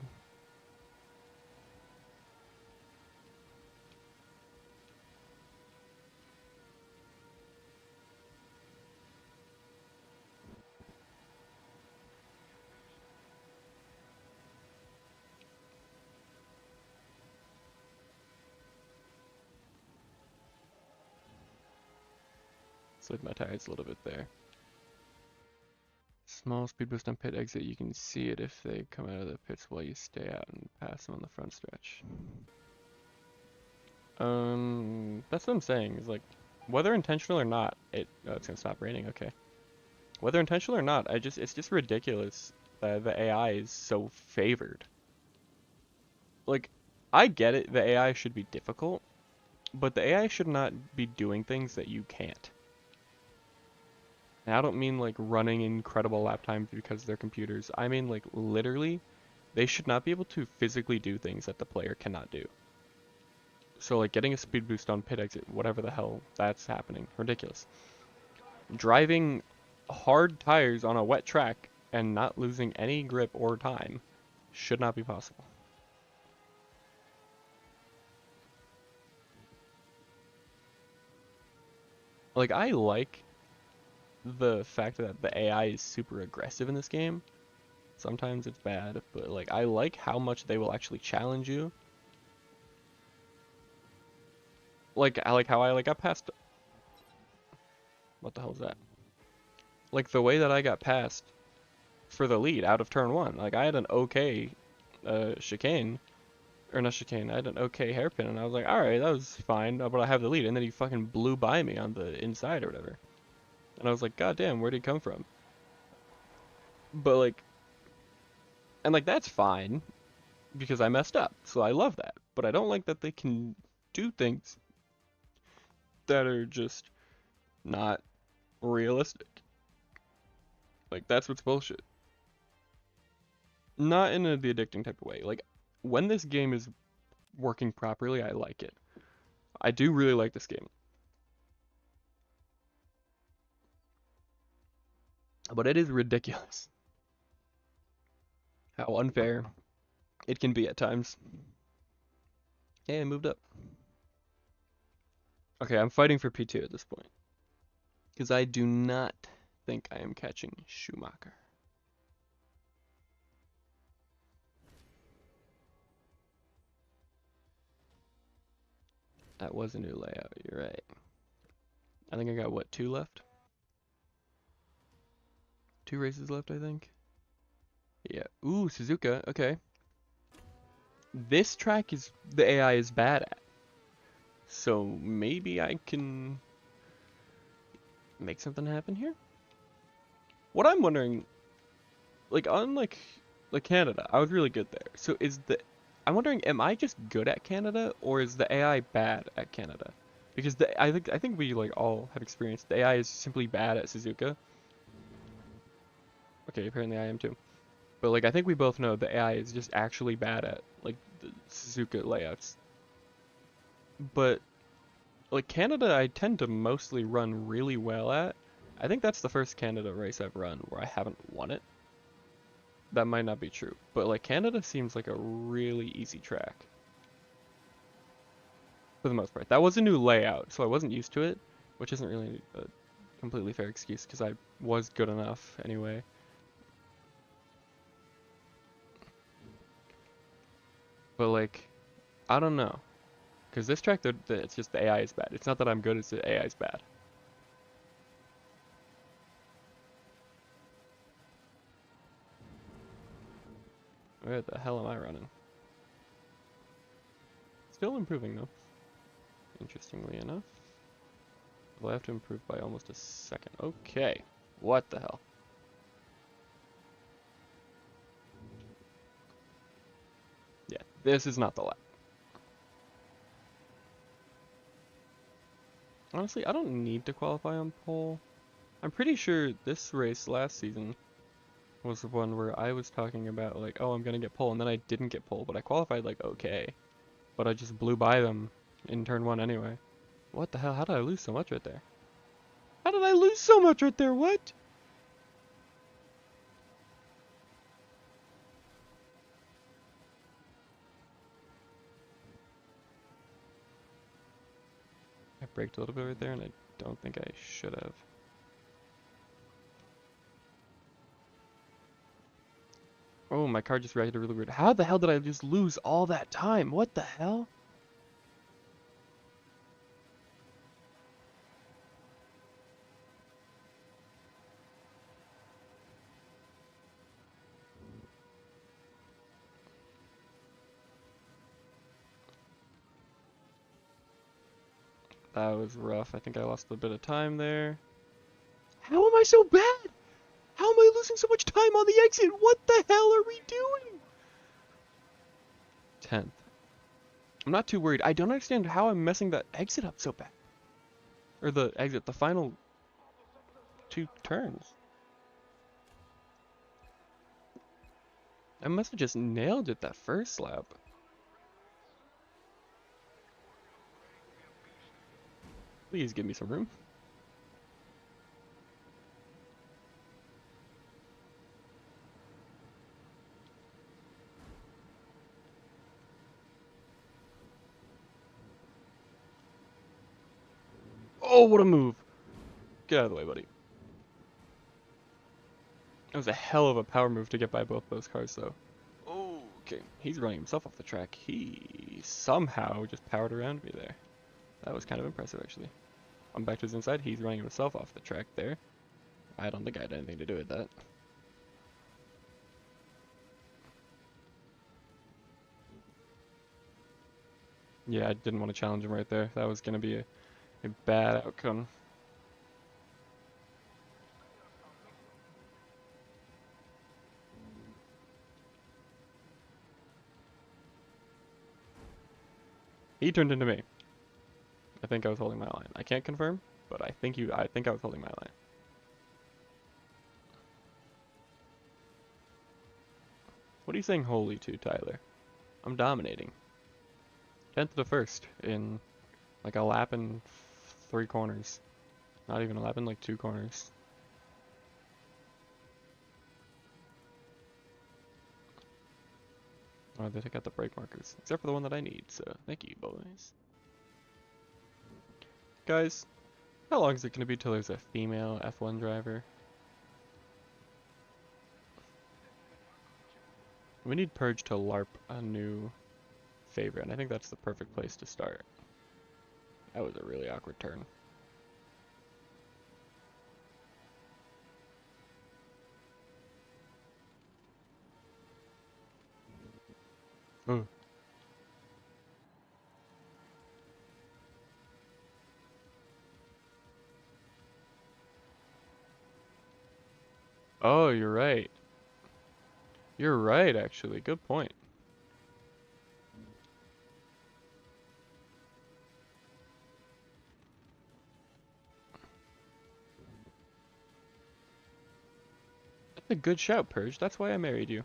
Slid my tires a little bit there. Small speed boost on pit exit, you can see it if they come out of the pits while you stay out and pass them on the front stretch. That's what I'm saying, is like, whether intentional or not, oh, it's gonna stop raining, okay. Whether intentional or not, it's just ridiculous that the AI is so favored. Like, I get it, the AI should be difficult, but the AI should not be doing things that you can't. And I don't mean like running incredible lap times because they're computers. I mean like literally, they should not be able to physically do things that the player cannot do. So like getting a speed boost on pit exit, whatever the hell that's happening, ridiculous. Driving hard tires on a wet track and not losing any grip or time should not be possible. Like, I like the fact that the AI is super aggressive in this game. Sometimes it's bad, but like I like how much they will actually challenge you. Like I like how I got past. What the hell is that? Like the way that I got past for the lead out of turn one. Like I had an okay chicane, or not chicane. I had an okay hairpin, and I was like, all right, that was fine, but I have the lead. And then he fucking blew by me on the inside or whatever, and I was like, god damn, where'd he come from? But like, and like that's fine because I messed up, so I love that. But I don't like that they can do things that are just not realistic. Like that's what's bullshit. Not in the addicting type of way. Like when this game is working properly, I like it. I do really like this game. But it is ridiculous how unfair it can be at times. Hey, I moved up. Okay, I'm fighting for P2 at this point. Because I do not think I am catching Schumacher. That was a new layout, you're right. I think I got, what, 2 left? 2 races left, I think. Yeah. Ooh, Suzuka, okay. This track is, the AI is bad at. So maybe I can make something happen here? What I'm wondering, like like Canada, I was really good there. So I'm wondering, am I just good at Canada or is the AI bad at Canada? Because I think we like all have experienced the AI is simply bad at Suzuka. Okay, apparently I am too. But like I think we both know the AI is just actually bad at like the Suzuka layouts. But like Canada I tend to mostly run really well at. I think that's the first Canada race I've run where I haven't won it. That might not be true, but like Canada seems like a really easy track for the most part. That was a new layout, so I wasn't used to it, which isn't really a completely fair excuse because I was good enough anyway. But like, I don't know, because this track, it's just the AI is bad. It's not that I'm good; it's the AI is bad. Where the hell am I running? Still improving though. Interestingly enough, well, I have to improve by almost a second. Okay, what the hell? Yeah, this is not the lap. Honestly, I don't need to qualify on pole. I'm pretty sure this race last season was the one where I was talking about like, oh, I'm gonna get pole, and then I didn't get pole, but I qualified like okay, but I just blew by them in turn one anyway. What the hell? How did I lose so much right there? How did I lose so much right there? What? I braked a little bit right there, and I don't think I should have. Oh, my car just reacted really weird. How the hell did I just lose all that time? What the hell? That was rough. I think I lost a bit of time there. How am I so bad? How am I losing so much time on the exit? What the hell are we doing? 10th. I'm not too worried. I don't understand how I'm messing that exit up so bad. Or the exit, the final 2 turns. I must have just nailed it that first lap. Please give me some room. Oh, what a move. Get out of the way, buddy. That was a hell of a power move to get by both those cars, though. Okay, he's running himself off the track. He somehow just powered around me there. That was kind of impressive, actually. I'm back to his inside. He's running himself off the track there. I don't think I had anything to do with that. Yeah, I didn't want to challenge him right there. That was going to be a bad outcome. He turned into me. I think I was holding my line. I can't confirm, but I think I was holding my line. What are you saying holy to, Tyler? I'm dominating. 10th to the first in like a lap and 3 corners. Not even a lap in like 2 corners. Oh, they took out the brake markers, except for the one that I need, so thank you, boys. Guys, how long is it going to be till there's a female F1 driver? We need Purge to LARP a new favorite, and I think that's the perfect place to start. That was a really awkward turn. Oh. Oh, you're right. You're right, actually. Good point. That's a good shout, Purge. That's why I married you.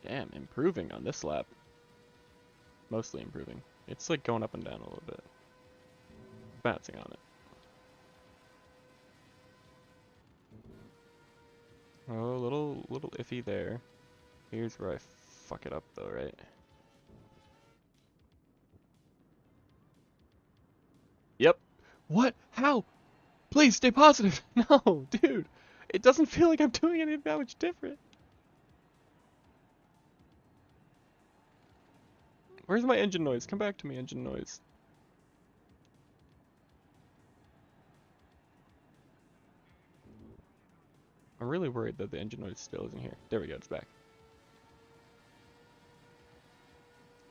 Damn, improving on this lap. Mostly improving. It's like going up and down a little bit. Bouncing on it. Oh, a little iffy there. Here's where I fuck it up though, right? Yep. What? How? Please stay positive. No, dude. It doesn't feel like I'm doing anything that much different. Where's my engine noise? Come back to me, engine noise. I'm really worried that the engine noise still isn't here. There we go, it's back.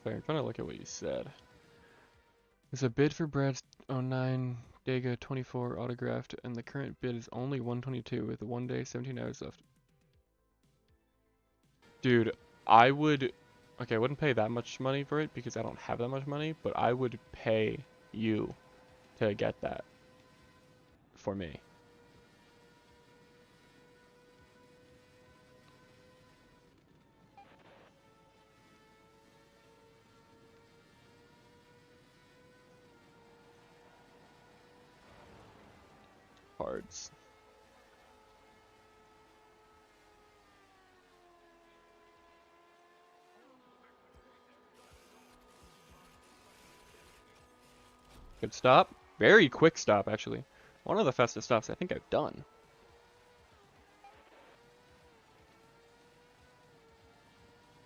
Sorry, I'm trying to look at what you said. There's a bid for Brad's 09 Dega 24 autographed, and the current bid is only 122 with 1 day, 17 hours left. Dude, I would... Okay, I wouldn't pay that much money for it because I don't have that much money, but I would pay you to get that for me. Cards. Good stop. Very quick stop, actually. One of the fastest stops I think I've done.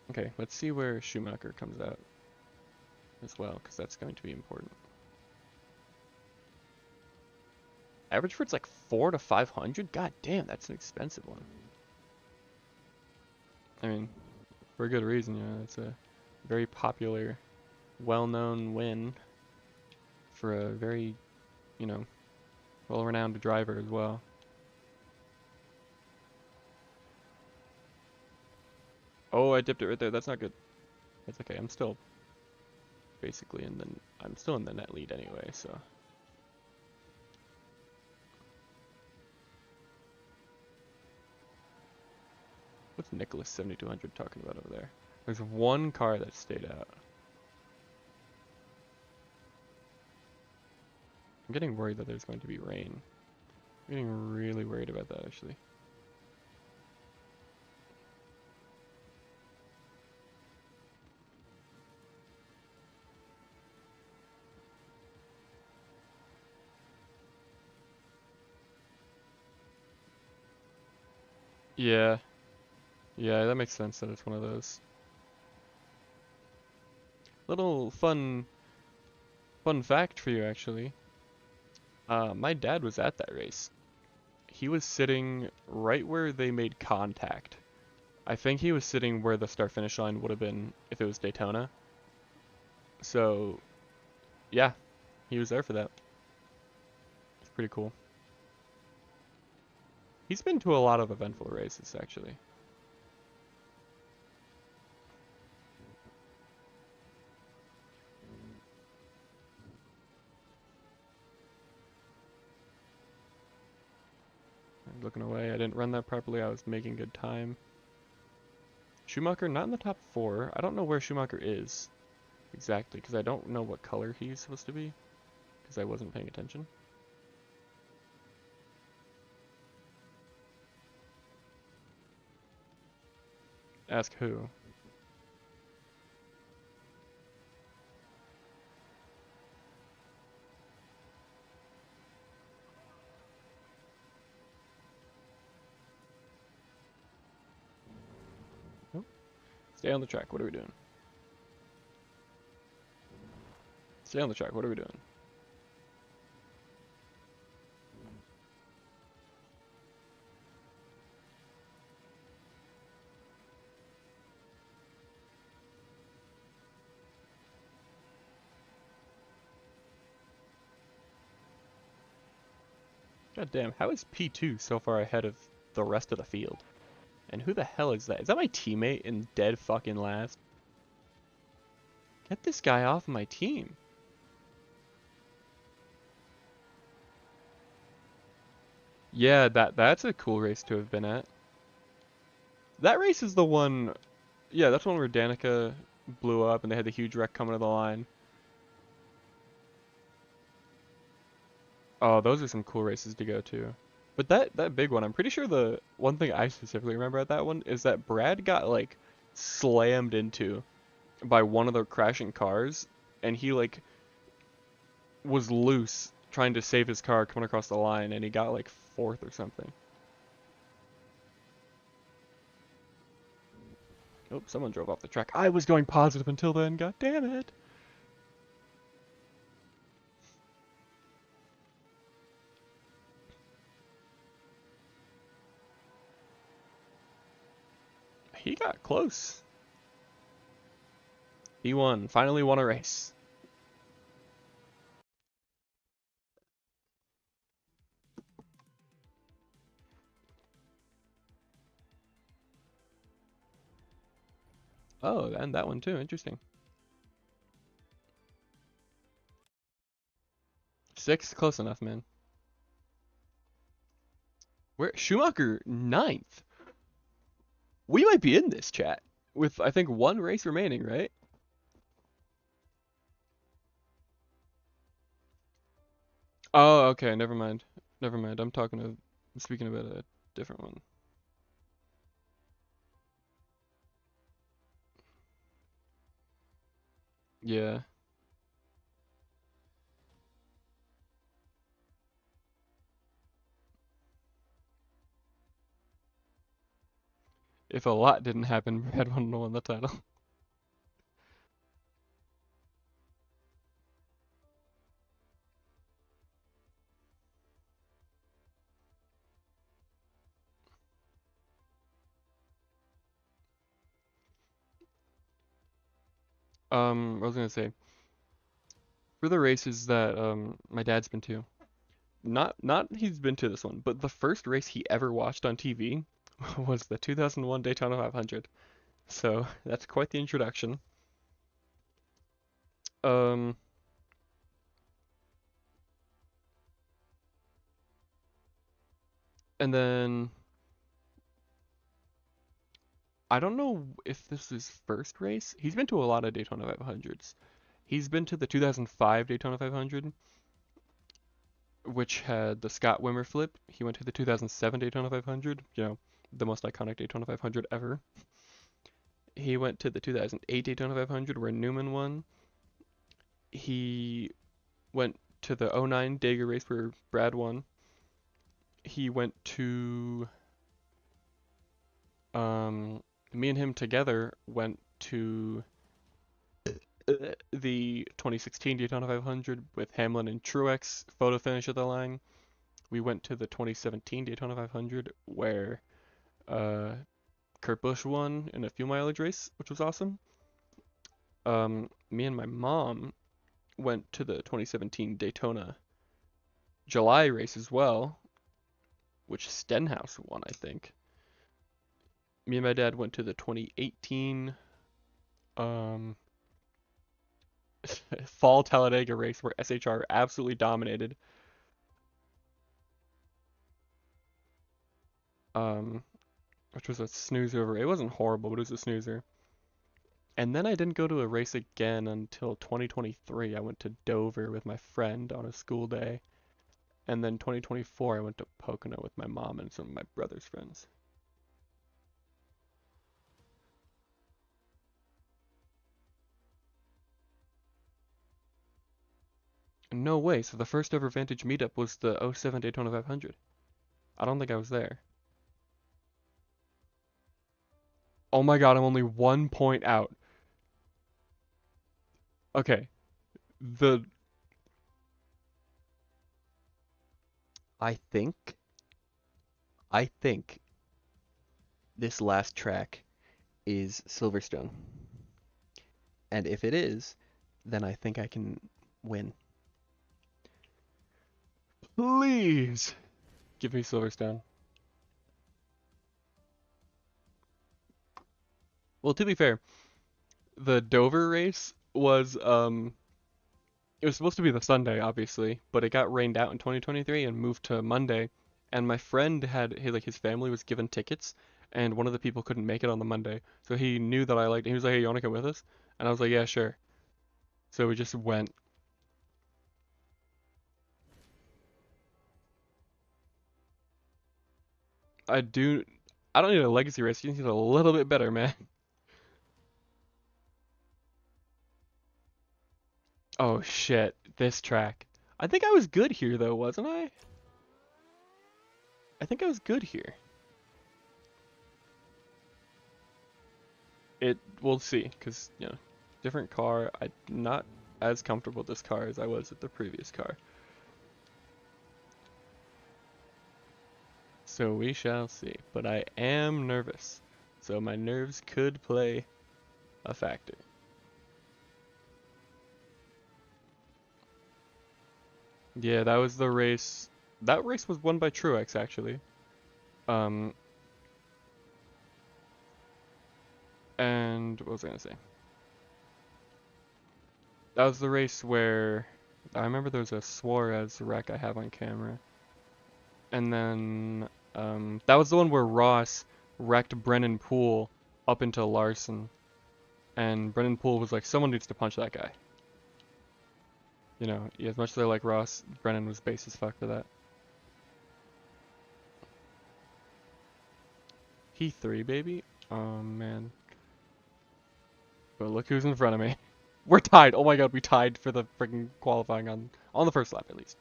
Okay, let's see where Schumacher comes out as well, because that's going to be important. Average for it's like 4 to 500? God damn, that's an expensive one. I mean, for a good reason, you know, it's a very popular, well-known win for a very, you know, well-renowned driver as well. Oh, I dipped it right there. That's not good. That's okay. I'm still basically I'm still in the net lead anyway, so. What's Nicholas 7200 talking about over there? There's one car that stayed out. I'm getting worried that there's going to be rain. I'm getting really worried about that, actually. Yeah, yeah, that makes sense that it's one of those. Little fun fact for you, actually. My dad was at that race. He was sitting right where they made contact. I think he was sitting where the start finish line would have been if it was Daytona. So, yeah, he was there for that. It's pretty cool. He's been to a lot of eventful races, actually. I'm looking away. I didn't run that properly. I was making good time. Schumacher not in the top 4. I don't know where Schumacher is exactly because I don't know what color he's supposed to be because I wasn't paying attention. Ask who? Nope. Stay on the track. What are we doing? Stay on the track. What are we doing? God damn, how is P2 so far ahead of the rest of the field? And who the hell is that? Is that my teammate in dead fucking last? Get this guy off my team. Yeah, that's a cool race to have been at. That race is the one, yeah, that's one where Danica blew up and they had the huge wreck coming to the line. Oh, those are some cool races to go to. But that big one, I'm pretty sure the one thing I specifically remember at that one is that Brad got like slammed into by one of the crashing cars and he like was loose trying to save his car coming across the line and he got like 4th or something. Oh, someone drove off the track. I was going positive until then, god damn it. He got close. He won. Finally won a race. Oh, and that one too. Interesting. 6th, close enough, man. Where Schumacher 9th. We might be in this chat with I think one race remaining, right? Oh, okay. Never mind. Never mind. I'm speaking about a different one. Yeah. If a lot didn't happen, Brad wouldn't have won the title. I was gonna say for the races that my dad's been to, not he's been to this one, but the first race he ever watched on TV was the 2001 Daytona 500. So that's quite the introduction. Um, and then I don't know if this is first race. He's been to a lot of Daytona 500s. He's been to the 2005 Daytona 500, which had the Scott Wimmer flip. He went to the 2007 Daytona 500, the most iconic Daytona 500 ever. He went to the 2008 Daytona 500 where Newman won. He went to the '09 Dega race where Brad won. He went to me and him together went to the 2016 Daytona 500 with Hamlin and Truex photo finish at the line. We went to the 2017 Daytona 500 where Kurt Busch won in a fuel mileage race, which was awesome. Me and my mom went to the 2017 Daytona July race as well, which Stenhouse won, I think. Me and my dad went to the 2018 fall Talladega race where SHR absolutely dominated. Which was a snoozer over. It wasn't horrible, but it was a snoozer. And then I didn't go to a race again until 2023. I went to Dover with my friend on a school day. And then 2024, I went to Pocono with my mom and some of my brother's friends. No way. So the first ever Vantage meetup was the '07 Daytona 500. I don't think I was there. Oh my god, I'm only 1 point out. Okay. The I think I think this last track is Silverstone. And if it is, then I think I can win. Please give me Silverstone. Well, to be fair, the Dover race was it was supposed to be the Sunday, obviously, but it got rained out in 2023 and moved to Monday. And my friend had his family was given tickets, and one of the people couldn't make it on the Monday, so he knew that I liked it. He was like, "Hey, you wanna come with us?" And I was like, "Yeah, sure." So we just went. I do. I don't need a legacy race. You need a little bit better, man. Oh shit, this track. I think I was good here though, wasn't I? I think I was good here. We'll see, cause different car. I'm not as comfortable with this car as I was with the previous car. So we shall see. But I am nervous, so my nerves could play a factor. Yeah, that was the race. That race was won by Truex actually. Um, and what was I gonna say? That was the race where I remember there was a Suarez wreck I have on camera. And then that was the one where Ross wrecked Brennan Poole up into Larson. And Brennan Poole was like, someone needs to punch that guy. As much as I like Ross, Brennan was base as fuck for that. He3, baby? Oh, man. But look who's in front of me. We're tied. Oh my god, we tied for the freaking qualifying on the first lap at least.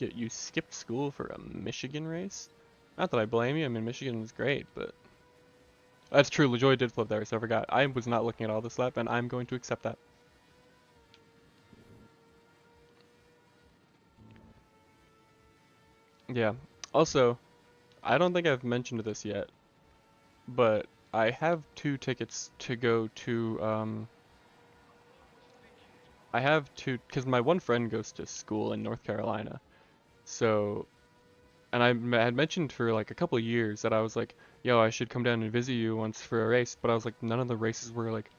You skipped school for a Michigan race? Not that I blame you. I mean, Michigan was great, but that's true. LaJoy did flip there, so I forgot. I was not looking at all this lap, and I'm going to accept that. Yeah. Also, I don't think I've mentioned this yet, but I have 2 tickets to go to, I have two, because my one friend goes to school in North Carolina. So, and had mentioned for like a couple of years that I was like, yo, I should come down and visit you once for a race, but I was like, none of the races were like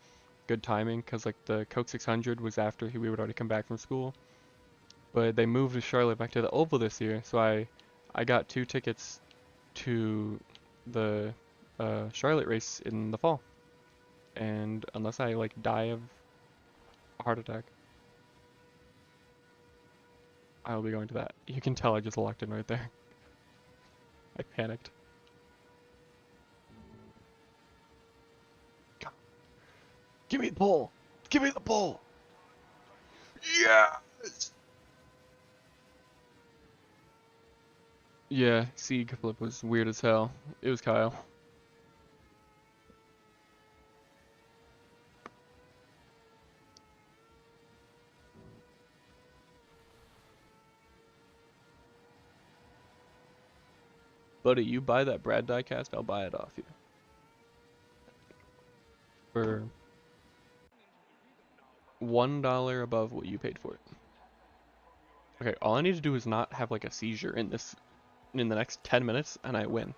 good timing because like the Coke 600 was after we would already come back from school. But they moved to Charlotte back to the Oval this year, so I got 2 tickets to the Charlotte race in the fall. And unless I like die of a heart attack, I will be going to that. You can tell I just locked in right there. I panicked. Come. Give me the pole! Give me the pole! Yes! Yeah, Sieg flip was weird as hell. It was Kyle. Buddy, you buy that Brad diecast, I'll buy it off you. For $1 above what you paid for it. Okay, all I need to do is not have like a seizure in the next 10 minutes and I win.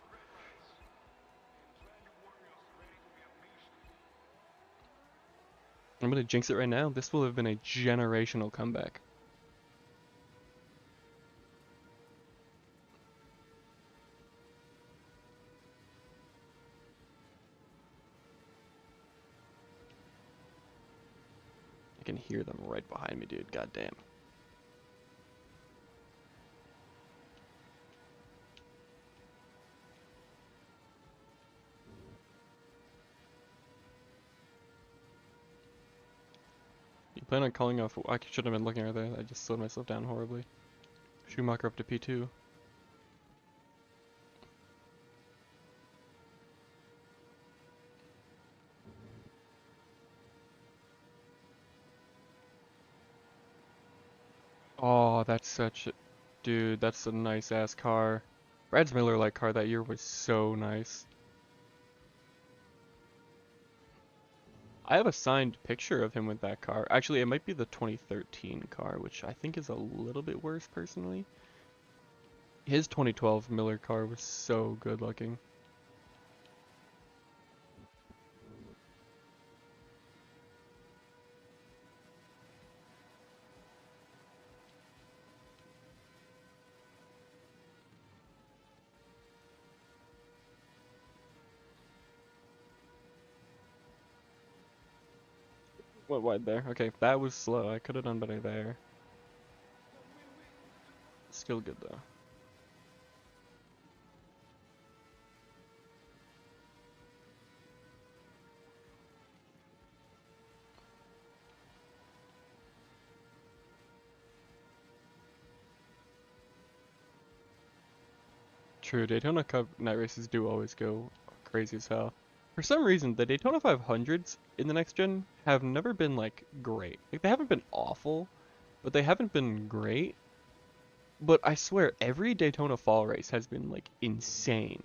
I'm gonna jinx it right now. This will have been a generational comeback. I can hear them right behind me, dude. God damn. You plan on calling off? I should have been looking right there. I just slowed myself down horribly. Schumacher up to P2. Oh, that's such a... Dude, that's a nice ass car. Brad's Miller Lite car that year was so nice. I have a signed picture of him with that car. Actually, it might be the 2013 car, which I think is a little bit worse personally. His 2012 Miller car was so good looking. Went wide there. Okay, that was slow. I could have done better there. Still good though. True, Daytona Cup night races do always go crazy as hell. For some reason, the Daytona 500s in the next gen have never been like great. Like they haven't been awful, but they haven't been great. But I swear every Daytona fall race has been like insane.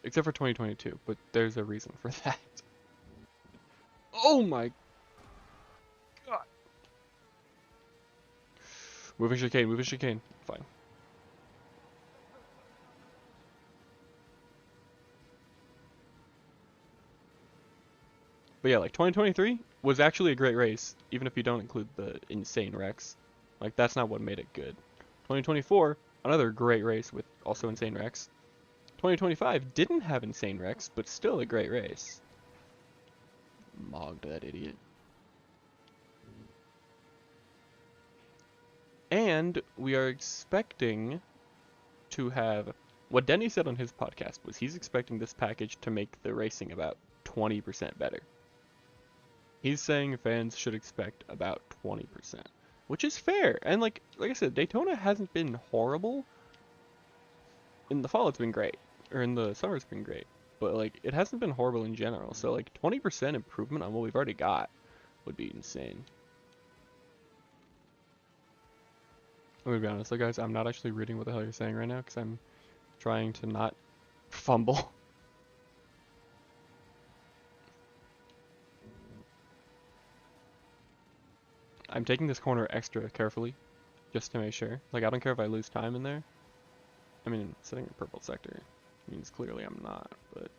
Except for 2022, but there's a reason for that. Oh my god. Moving chicane, moving chicane. Fine. But yeah, like 2023 was actually a great race, even if you don't include the insane wrecks. Like that's not what made it good. 2024, another great race with also insane wrecks. 2025 didn't have insane wrecks, but still a great race. Mogged that idiot. And we are expecting to have what Denny said on his podcast was he's expecting this package to make the racing about 20% better. He's saying fans should expect about 20%, which is fair. And like I said, Daytona hasn't been horrible. In the fall it's been great, or in the summer it's been great, but like it hasn't been horrible in general. So like 20% improvement on what we've already got would be insane. I'm gonna be honest, though, guys, I'm not actually reading what the hell you're saying right now because I'm trying to not fumble. I'm taking this corner extra carefully, just to make sure. Like, I don't care if I lose time in there. I mean, sitting in purple sector means clearly I'm not, but...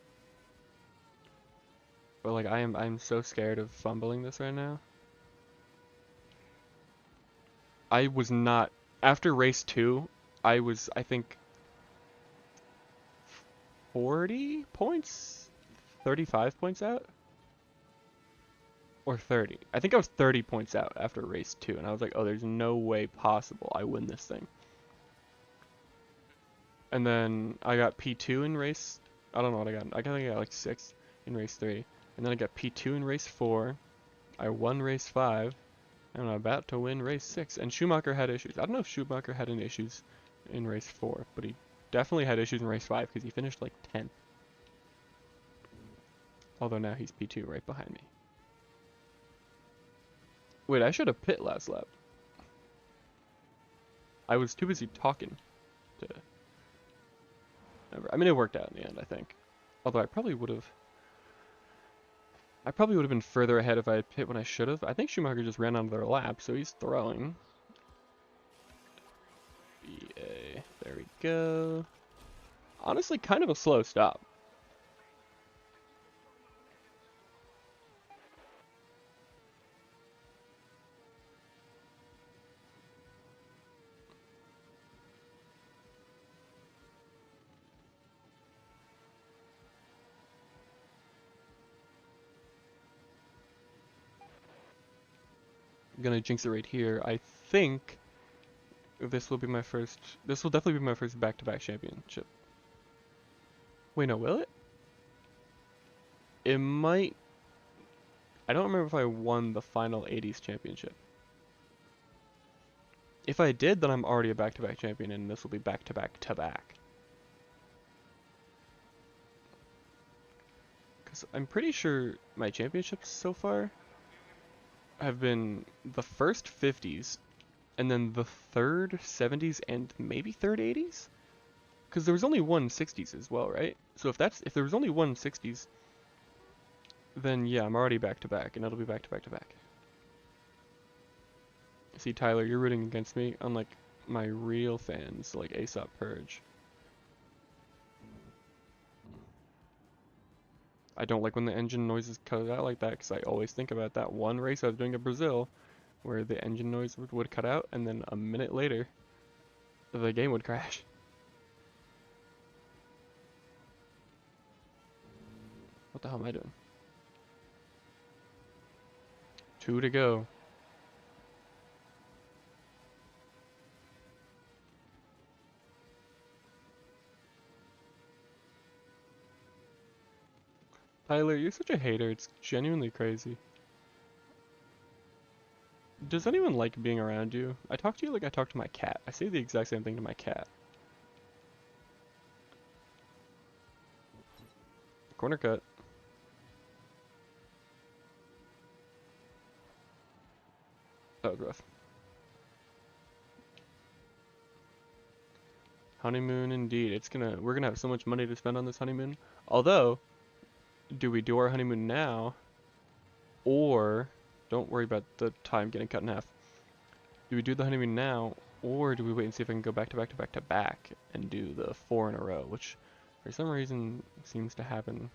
But like I'm so scared of fumbling this right now. I was not after race 2, I think 40 points, 35 points out or 30. I think I was 30 points out after race 2 and I was like, "Oh, there's no way possible I win this thing." And then I got P2 in race I don't know what I got. I think I got like 6 in race 3. And then I got P2 in race 4. I won race 5. And I'm about to win race 6. And Schumacher had issues. I don't know if Schumacher had any issues in race 4, but he definitely had issues in race 5 because he finished like 10th. Although now he's P2 right behind me. Wait, I should have pit last lap. I was too busy talking to... I mean, it worked out in the end, I think. Although I probably would have been further ahead if I had pit when I should have. I think Schumacher just ran out of their lap, so he's throwing. BA. There we go. Honestly, kind of a slow stop. I'm gonna jinx it right here. I think this will definitely be my first back-to-back championship. Wait, no, will it? It might. I don't remember if I won the final 80s championship. If I did, then I'm already a back-to-back champion, and this will be back-to-back-to-back. Because I'm pretty sure my championships so far have been the first 50s, and then the third 70s, and maybe third 80s? Because there was only one 60s as well, right? So if there was only one 60s, then yeah, I'm already back-to-back, and it'll be back-to-back-to-back. See, Tyler, you're rooting against me, unlike my real fans, like Aesop Purge. I don't like when the engine noises cut out like that, because I always think about that one race I was doing at Brazil, where the engine noise would cut out, and then a minute later, the game would crash. What the hell am I doing? 2 to go. Tyler, you're such a hater, it's genuinely crazy. Does anyone like being around you? I talk to you like I talk to my cat. I say the exact same thing to my cat. Corner cut. That was rough. Honeymoon indeed. We're gonna have so much money to spend on this honeymoon. Although, do we do our honeymoon now? Or, don't worry about the time getting cut in half. Do we do the honeymoon now? Or do we wait and see if I can go back to back to back to back and do the 4 in a row, which for some reason seems to happen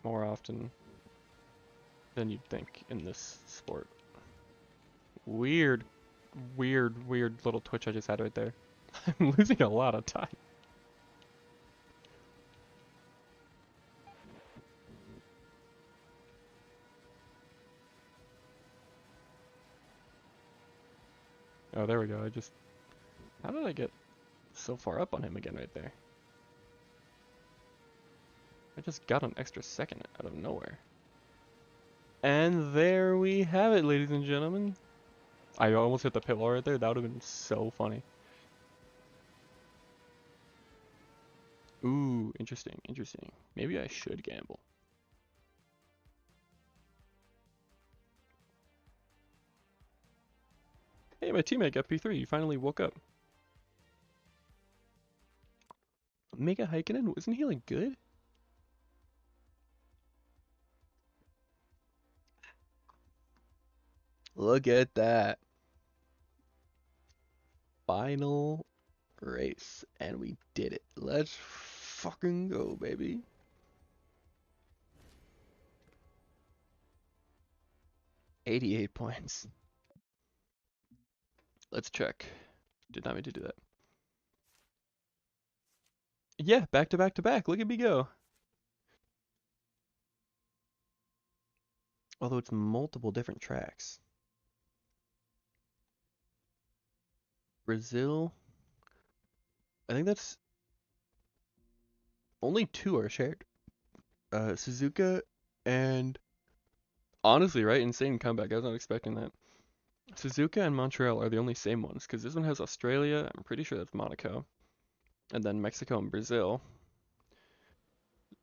more often than you'd think in this sport. Weird, weird little twitch I just had right there. I'm losing a lot of time. Oh, there we go. How did I get so far up on him again right there? I just got an extra second out of nowhere. And there we have it, ladies and gentlemen. I almost hit the pit wall right there. That would have been so funny. Ooh, interesting, interesting. Maybe I should gamble. Hey, my teammate got P3. You finally woke up. Mika Häkkinen, wasn't he like good? Look at that. Final race. And we did it. Let's fucking go, baby. 88 points. Let's check. Did not mean to do that. Yeah, back to back to back. Look at me go. Although it's multiple different tracks. Brazil. I think that's only two are shared. Suzuka and honestly, right? Insane comeback. I was not expecting that. Suzuka and Montreal are the only same ones because this one has Australia. I'm pretty sure that's Monaco. And then Mexico and Brazil.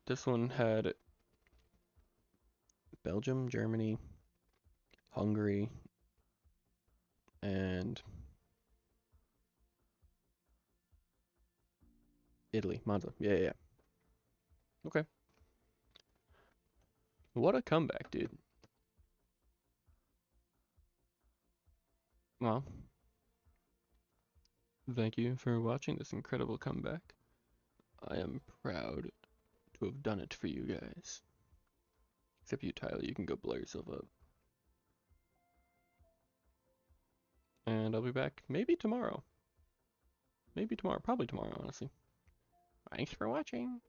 This one had Belgium, Germany, Hungary, and Italy. Monza. Yeah, yeah, yeah. Okay. What a comeback, dude. Well, thank you for watching this incredible comeback. I am proud to have done it for you guys. Except you, Tyler, you can go blow yourself up. And I'll be back maybe tomorrow. Maybe tomorrow. Probably tomorrow, honestly. Thanks for watching.